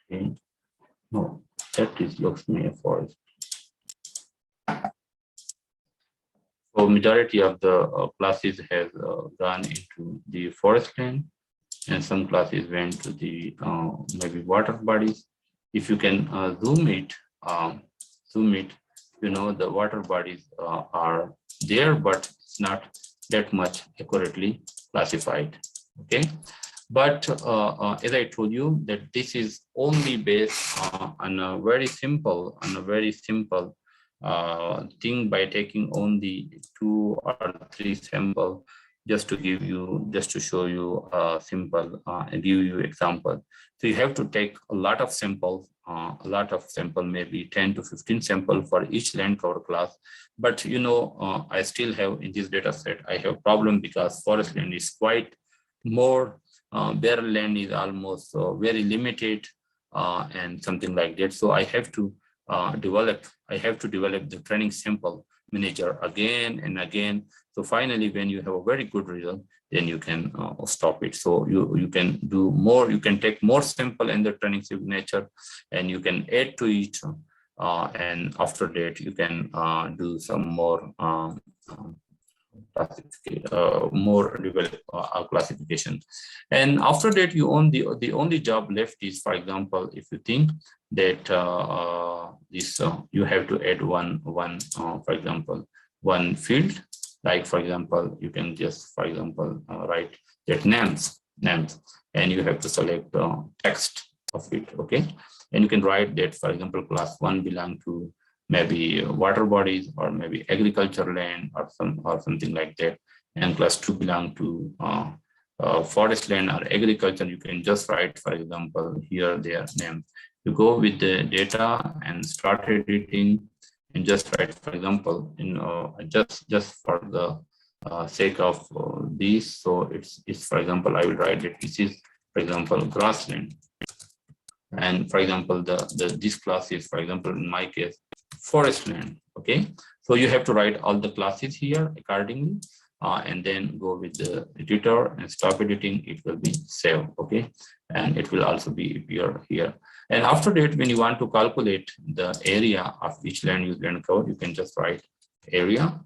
Okay, no, that is looks me a forest. So majority of the classes has gone into the forest land, and some classes went to the maybe water bodies. If you can zoom it, you know, the water bodies are there, but it's not that much accurately classified. Okay, but as I told you, that this is only based on a very simple thing, by taking only 2 or 3 sample, just to give you, just to show you simple and give you example. So you have to take a lot of samples, maybe 10 to 15 sample for each land cover class. But you know, I still have in this data set, I have problem because forest land is quite more, bare land is almost very limited, and something like that. So I have to develop the training sample manager again and again. So finally, when you have a very good result, then you can stop it. So you can do more, you can take more sample in the training signature, and you can add to each, and after that you can do some more more developed classification. And after that, you own the only job left is, for example, if you think that you have to add one for example, one field, like for example, you can just, for example, write that names, and you have to select text of it, okay? And you can write that, for example, class 1 belong to maybe water bodies or maybe agriculture land or something like that, and class 2 belong to forest land or agriculture. You can just write, for example, here their name. You go with the data and start editing and just write, for example, just for the sake of these. So it's for example, I will write that this is, for example, grassland. And for example, this class is, for example, in my case, forest land. Okay, so you have to write all the classes here accordingly, and then go with the editor and stop editing. It will be saved. Okay, and it will also be appear here. And after that, when you want to calculate the area of each land use land cover, you can just write area,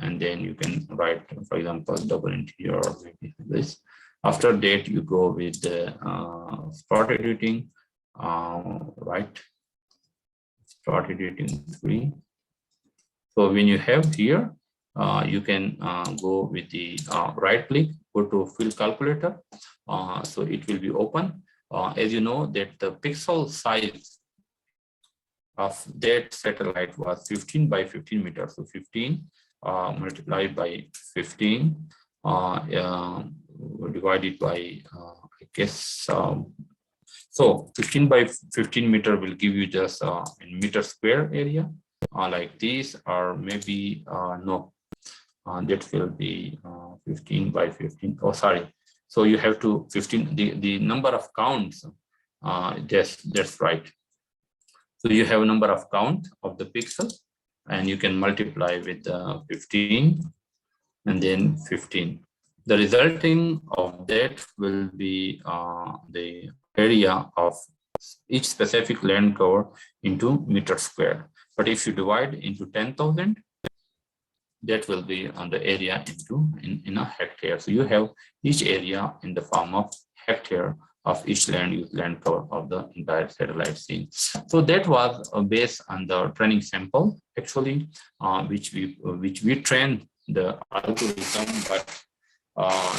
and then you can write, for example, double interior or maybe this. After that, you go with the start editing, right? Start editing 3. So when you have here, you can go with the right click, go to field calculator. So it will be open. As you know that the pixel size of that satellite was 15 by 15 meters. So 15 multiplied by 15 divided by, I guess, so 15 by 15 meter will give you just in meter square area like this, or maybe no, that will be 15 by 15. Oh, sorry. So you have to 15, the number of counts, that's right. So you have a number of count of the pixels, and you can multiply with 15 and then 15. The resulting of that will be the area of each specific land cover into meter square. But if you divide into 10,000, that will be on the area into in a hectare. So you have each area in the form of hectare of each land cover of the entire satellite scene. So that was based on the training sample, actually, which we trained the algorithm, but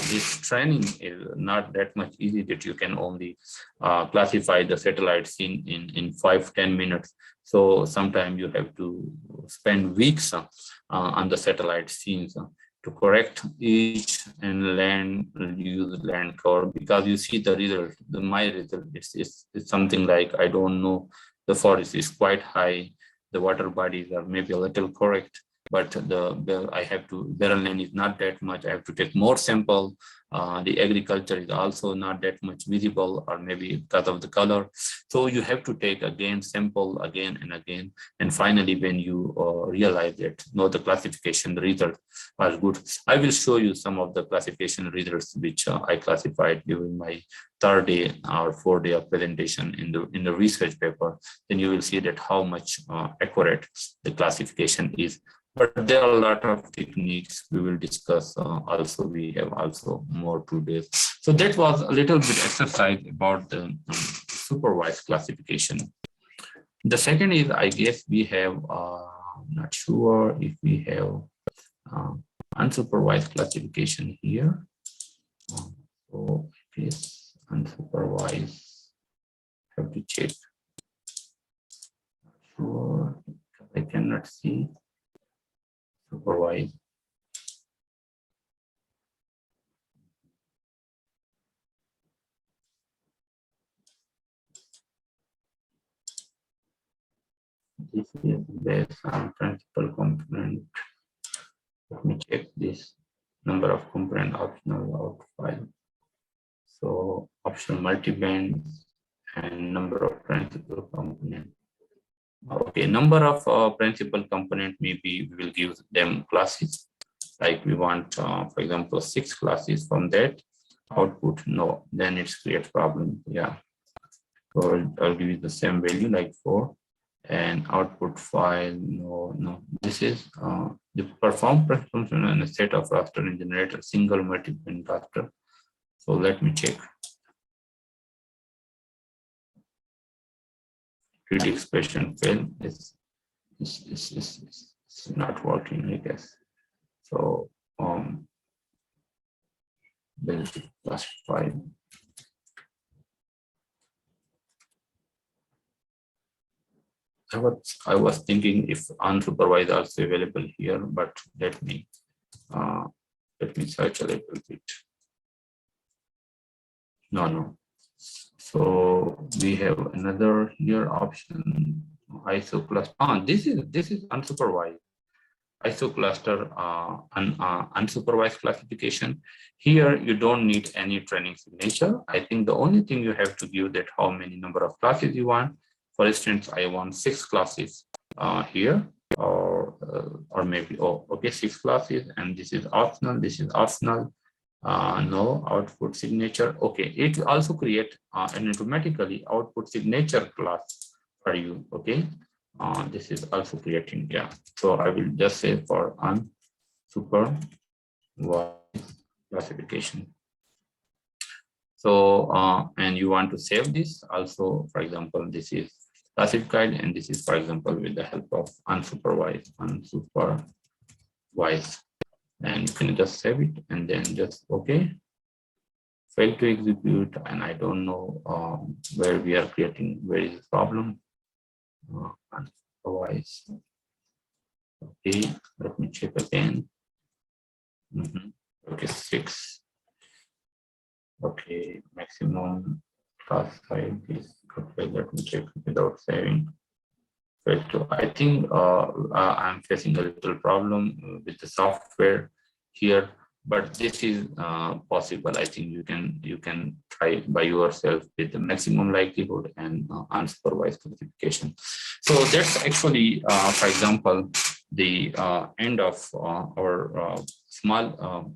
this training is not that much easy that you can only classify the satellite scene in 5-10 minutes. So sometimes you have to spend weeks on the satellite scenes to correct each and use land cover, because you see the result, my result, it's something like, I don't know, the forest is quite high, the water bodies are maybe a little correct, but I have to, barren land is not that much. I have to take more sample. The agriculture is also not that much visible, or maybe because of the color. So you have to take again sample again and again. And finally, when you realize that no, the classification, the results are good. I will show you some of the classification results which I classified during my 3rd day or 4th day of presentation in the research paper. Then you will see that how much accurate the classification is. But there are a lot of techniques we will discuss. Also, we have also more 2 days. So that was a little bit exercise about the supervised classification. The second is, I guess we have, not sure if we have unsupervised classification here. So I guess unsupervised, have to check. Not sure, I cannot see. Supervised. This is based on principal component. Let me check this number of component optional out file. So optional multiband and number of principal component. Okay, number of principal component, maybe we will give them classes. Like we want, for example, 6 classes from that output. No, then it's create problem. Yeah. So I'll give you the same value like 4. and output file. No, this is the perform function and a set of raster and generate a single multi-band raster. So let me check. 3D expression fail is not working, I guess. So basic classify. I was thinking if unsupervised also available here, but let me search a little bit. No. So we have another here option, ISO cluster. This is unsupervised. ISO cluster unsupervised classification. Here you don't need any training signature. I think the only thing you have to give that how many number of classes you want. For instance, I want 6 classes here, or maybe okay, 6 classes, and this is optional. This is optional. No output signature. Okay, it will also create an automatically output signature class for you. Okay. This is also creating, yeah. So I will just say for unsupervised classification. So, and you want to save this also, for example, this is classified, and this is, for example, with the help of unsupervised, and you can just save it and then just okay. Fail to execute, and I don't know where we are creating, where is the problem. Otherwise, okay, let me check again. Okay, 6. Okay, maximum class size is okay. Let me check without saving. I think I'm facing a little problem with the software here, but this is possible. I think you can try it by yourself with the maximum likelihood and unsupervised classification. So that's actually, for example, the end of our small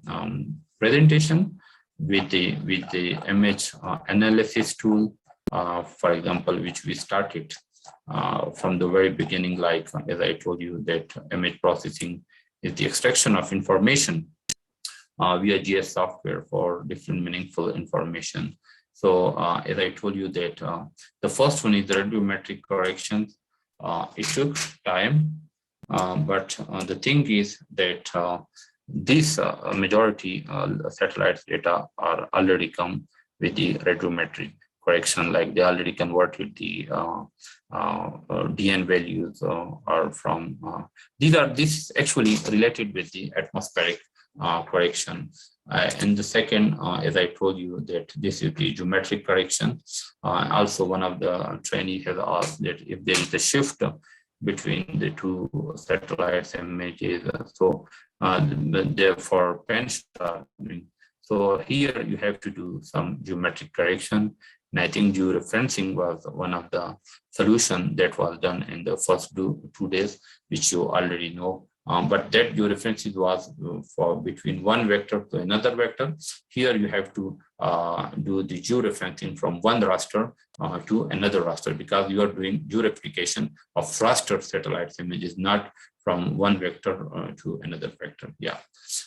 presentation with the image analysis tool, for example, which we started from the very beginning. Like as I told you, that image processing is the extraction of information via GIS software for different meaningful information. So as I told you that the first one is the radiometric correction. It took time, but the thing is that this majority satellites data are already come with the radiometric correction, like they already converted the DN values are from this is actually related with the atmospheric correction. And the second, as I told you, that this is the geometric correction. Also, one of the trainees has asked that if there is a shift between the two satellites images, so therefore pen sharpening. So here you have to do some geometric correction. And I think georeferencing was one of the solution that was done in the first 2 days, which you already know. But that georeferencing was for between one vector to another vector. Here you have to do the georeferencing from one raster to another raster, because you are doing georeplication of raster satellites images, not from one vector to another vector. Yeah.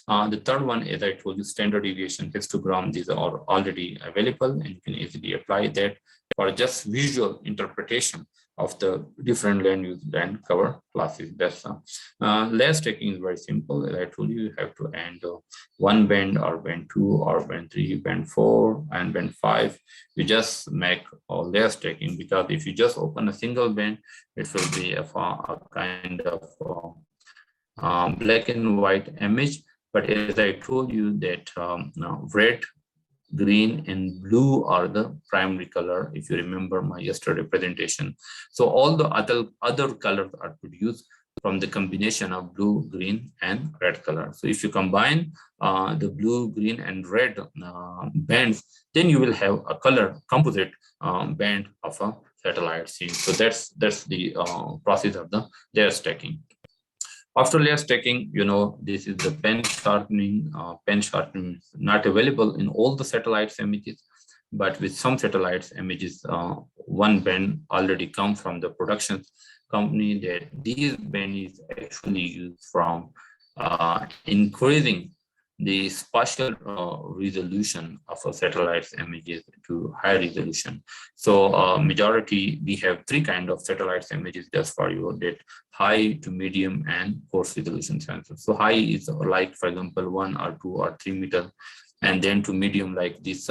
The third one, as I told you, standard deviation histogram. These are already available, and you can easily apply that for just visual interpretation of the different land use band cover classes. That's layer stacking is very simple. As I told you, you have to end one band or band 2 or band 3, band 4 and band 5. You just make layer stacking, because if you just open a single band, it will be a kind of black and white image. But as I told you that red, green and blue are the primary color, if you remember my yesterday presentation. So all the other colors are produced from the combination of blue, green and red color. So if you combine the blue, green and red bands, then you will have a color composite band of a satellite scene. So that's the process of the layer stacking. After layer stacking, you know, this is the pen sharpening. Pen sharpening is not available in all the satellites images, but with some satellites images, one band already come from the production company that this band is actually used from increasing the spatial resolution of a satellite's images to high resolution. So majority, we have three kinds of satellites images, just for your data: high to medium and coarse resolution sensors. So high is like, for example, 1 or 2 or 3 meters, and then to medium, like this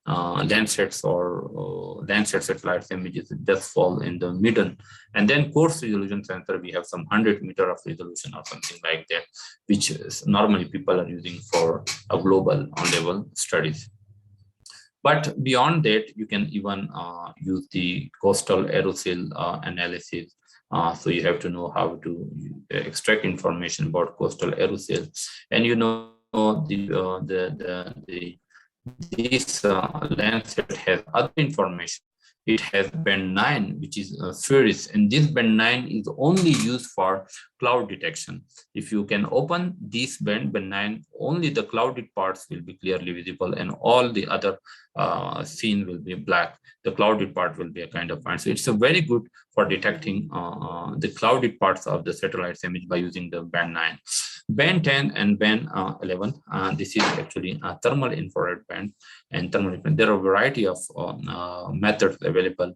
Landsats or Landsat satellites images just fall in the middle. And then coarse resolution sensor, we have some 100 meter of resolution or something like that, which is normally people are using for a global on-level studies. But beyond that, you can even use the coastal aerosol analysis. So you have to know how to extract information about coastal aerosol, and you know this Landsat has other information. It has band 9, which is Ferris, and this band 9 is only used for cloud detection. If you can open this band 9, only the clouded parts will be clearly visible, and all the other scene will be black. The clouded part will be a kind of point. So it's a very good for detecting the clouded parts of the satellite's image by using the band 9. Band 10 and band 11, this is actually a thermal infrared band. And thermal infrared, there are a variety of methods available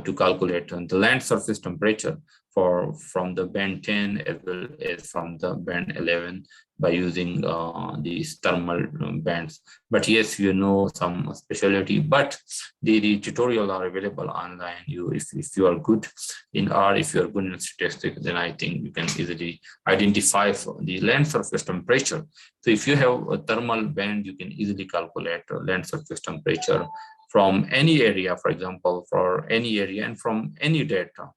to calculate the land surface temperature from the band 10 as well as from the band 11 by using these thermal bands. But yes, you know some specialty, but the tutorial are available online. If you are good in R, if you are good in statistics, then I think you can easily identify the land surface temperature. So if you have a thermal band, you can easily calculate land surface temperature from any area, for example, for any area and from any data.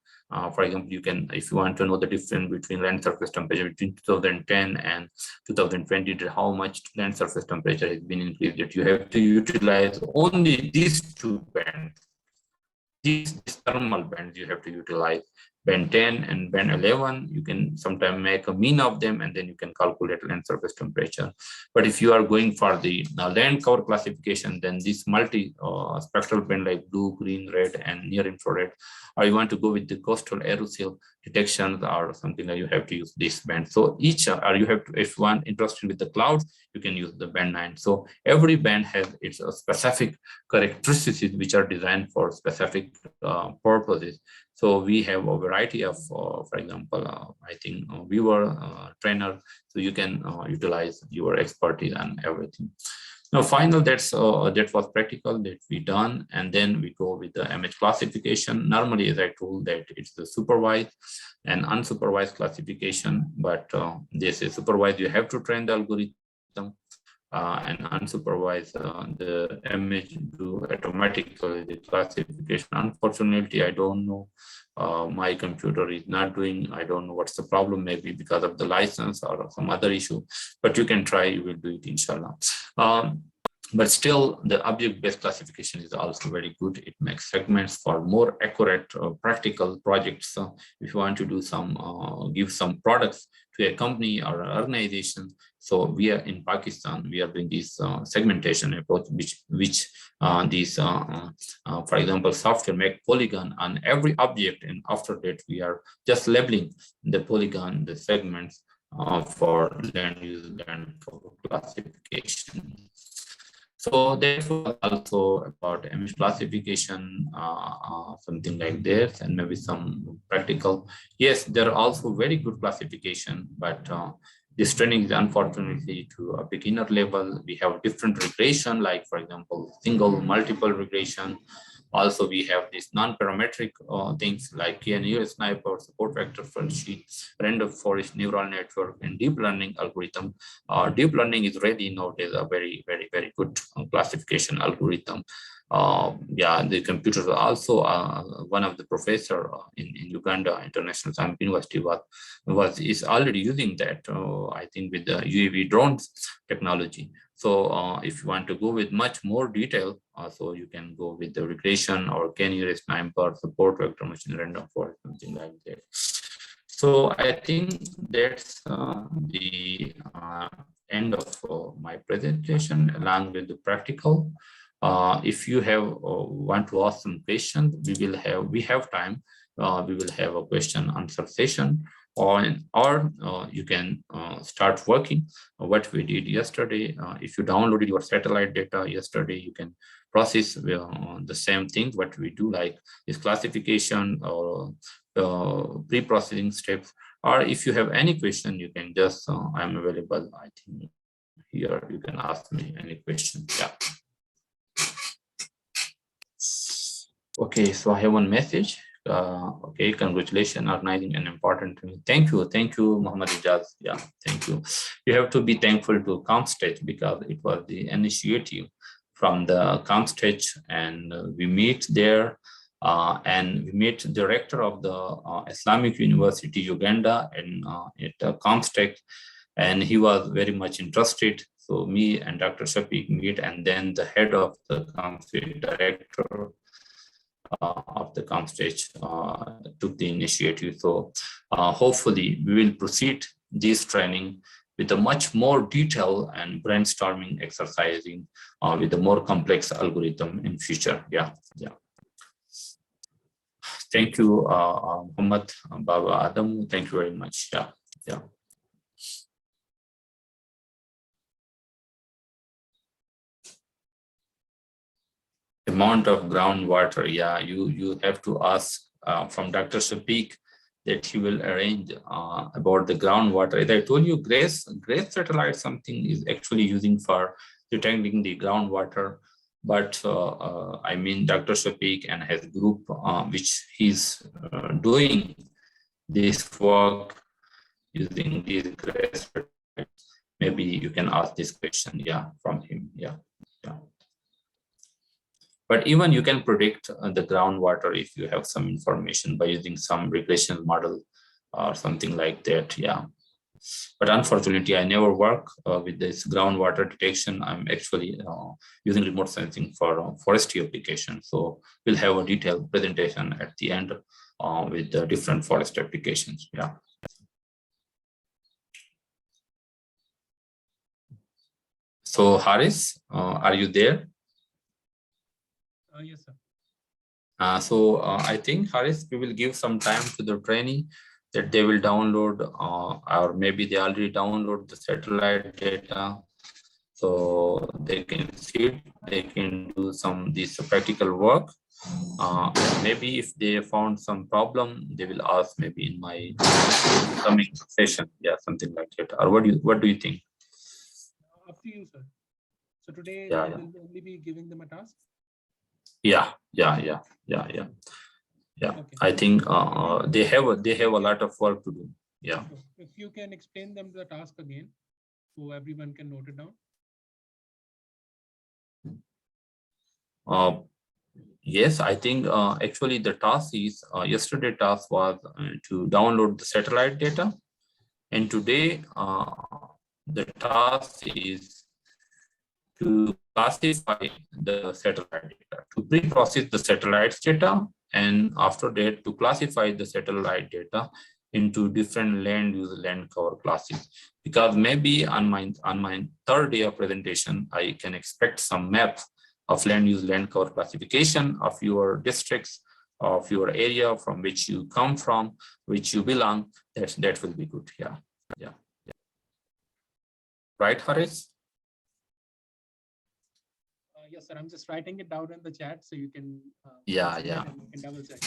For example, you can, if you want to know the difference between land surface temperature between 2010 and 2020, how much land surface temperature has been increased, that you have to utilize only these two bands. These thermal bands you have to utilize. Band 10 and band 11, you can sometimes make a mean of them, and then you can calculate land surface temperature. But if you are going for the land cover classification, then this multi spectral band like blue, green, red, and near infrared, or you want to go with the coastal aerosol detections or something, like you have to use this band. So each, or you have to, if one interested with the clouds, you can use the band 9. So every band has its specific characteristics which are designed for specific purposes. So we have a variety of, for example, I think viewer, trainer, so you can utilize your expertise and everything. Now, final, that was practical that we done, and then we go with the image classification. Normally, as I told, that it's the supervised and unsupervised classification, but this is supervised. You have to train the algorithm, and unsupervised, the image do automatically the classification. Unfortunately, I don't know. My computer is not doing. I don't know what's the problem. Maybe because of the license or some other issue. But you can try. You will do it, inshallah. But still, the object-based classification is also very good. It makes segments for more accurate, practical projects. So if you want to do some, give some products to a company or an organization, so we are in Pakistan, we are doing this segmentation approach, which these, for example, software make polygon on every object, and after that we are just labeling the polygon, the segments for land use land classification. So that was also about image classification, something like this, and maybe some practical. Yes, there are also very good classification, but this training is unfortunately to a beginner level. We have different regression, like for example, single, multiple regression. Also, we have these non-parametric things like KNU sniper, support vector front sheet, random forest neural network, and deep learning algorithm. Deep learning is ready nowadays, a very, very, very good classification algorithm. Yeah, the computers are also one of the professor in Uganda International Science University is already using that. I think with the UAV drones technology. So if you want to go with much more detail, so you can go with the regression or KNU sniper, support vector machine random forest, something like that. So I think that's the end of my presentation, along with the practical. If you have want to ask some questions, we have time. We will have a question answer session, or you can start working what we did yesterday. If you downloaded your satellite data yesterday, you can process the same things what we do, like this classification or pre-processing steps. Or if you have any question, you can just I'm available. I think here you can ask me any question. Yeah. Okay, so I have one message. Okay, congratulations organizing an important meeting. Thank you, Muhammad Ijaz. Yeah, thank you. You have to be thankful to Comstech because it was the initiative from the Comstech, and we meet there, and we meet the director of the Islamic University Uganda and at Comstech, and he was very much interested. So me and Dr. Shafiq meet, and then the head of the Comstech, director of the Comstech, took the initiative. So hopefully we will proceed this training with a much more detailed and brainstorming exercising with a more complex algorithm in future. Yeah. Thank you, Muhammad Baba Adam. Thank you very much. Yeah. Amount of groundwater, yeah, you have to ask from Dr. Shafiq that he will arrange about the groundwater. As I told you, GRACE satellite something is actually using for detecting the groundwater, but I mean Dr. Shafiq and his group, which he's doing this work using these GRACE satellites. Maybe you can ask this question, yeah, from him, yeah. But even you can predict the groundwater if you have some information by using some regression model or something like that, yeah. But unfortunately, I never work with this groundwater detection. I'm actually using remote sensing for forestry application. So we'll have a detailed presentation at the end with the different forest applications, yeah. So Haris, are you there? Yes, sir. So I think, Haris, we will give some time to the trainee that they will download, or maybe they already download the satellite data, so they can see it, they can do this practical work. Maybe if they found some problem, they will ask maybe in my coming session, yeah, something like that. Or what do you think? Up to you, sir. So today Yeah, we will only be giving them a task. Yeah. Okay. I think they have a lot of work to do. Yeah. If you can explain them the task again, so everyone can note it down. Yes, I think actually the task is yesterday task was to download the satellite data, and today the task is to classify the satellite data, to pre-process the satellite data, and after that to classify the satellite data into different land use land cover classes. Because maybe on my third day of presentation, I can expect some map of land use land cover classification of your districts, of your area from which you come from, which you belong. That will be good. Yeah. Right, Haris? Yes, sir. I'm just writing it down in the chat so you can. Yeah. You can double check.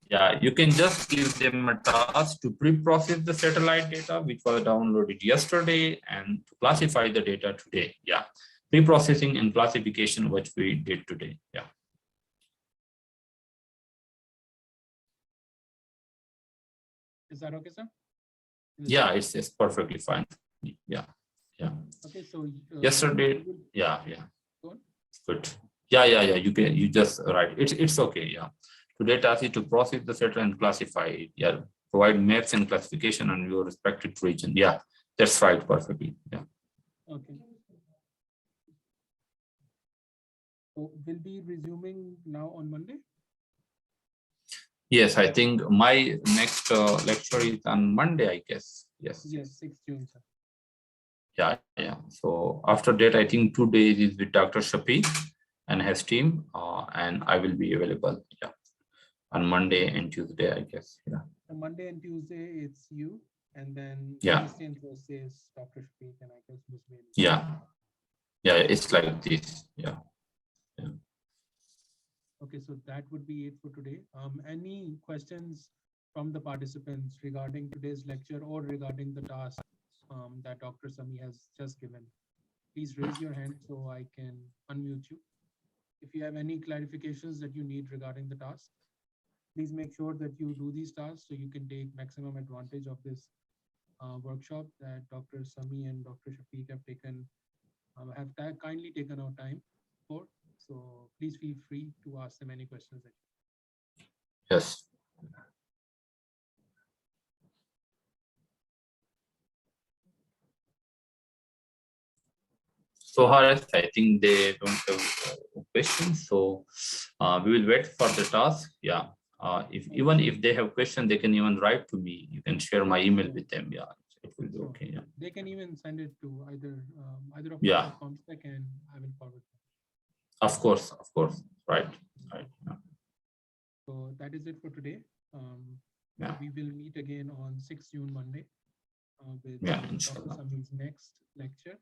Yeah, you can just give them a task to pre-process the satellite data, which was downloaded yesterday, and to classify the data today. Yeah, pre-processing and classification, which we did today. Yeah. Is that okay, sir? Yeah, it's perfectly fine. Yeah. Okay, so yesterday. Yeah. Go on. Good. Yeah. You just write. It's okay. Yeah. Today task is to process the data and classify it. Yeah. Provide maps and classification on your respective region. Yeah, that's right. Perfectly. Yeah. Okay. So we'll be resuming now on Monday. Yes, I think my next lecture is on Monday, I guess. Yes. Yes, 6th June, sir. Yeah. So after that, I think 2 days is with Dr. Shafiq, and his team, and I will be available. Yeah, on Monday and Tuesday, I guess. Yeah. On Monday and Tuesday, it's you, and then Yeah. Wednesday and Thursday is Dr. Shafiq, and I guess Ms. Bailey. Yeah. Yeah, it's like this. Yeah. Yeah. Okay, so that would be it for today. Any questions from the participants regarding today's lecture or regarding the task that Dr. Sami has just given? Please raise your hand so I can unmute you. If you have any clarifications that you need regarding the task, please make sure that you do these tasks so you can take maximum advantage of this workshop that Dr. Sami and Dr. Shafiq have taken, kindly taken our time for. So please feel free to ask them any questions that you have. Yes. So Harith, I think they don't have questions, so we will wait for the task. Yeah. Even if they have questions, they can even write to me. You can share my email with them. Yeah, it will be okay. Yeah. They can even send it to either of Yeah. us at Comstech, and I will forward them. Of course, right. Yeah. So that is it for today. Yeah. We will meet again on 6 June, Monday, with Yeah, Dr. inshallah. Sami's next lecture,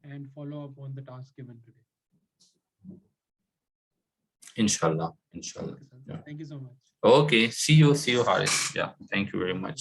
and follow up on the task given today. Inshallah. Thank you, sir. Yeah. Thank you so much. Okay, see you, Harith. Yeah, thank you very much.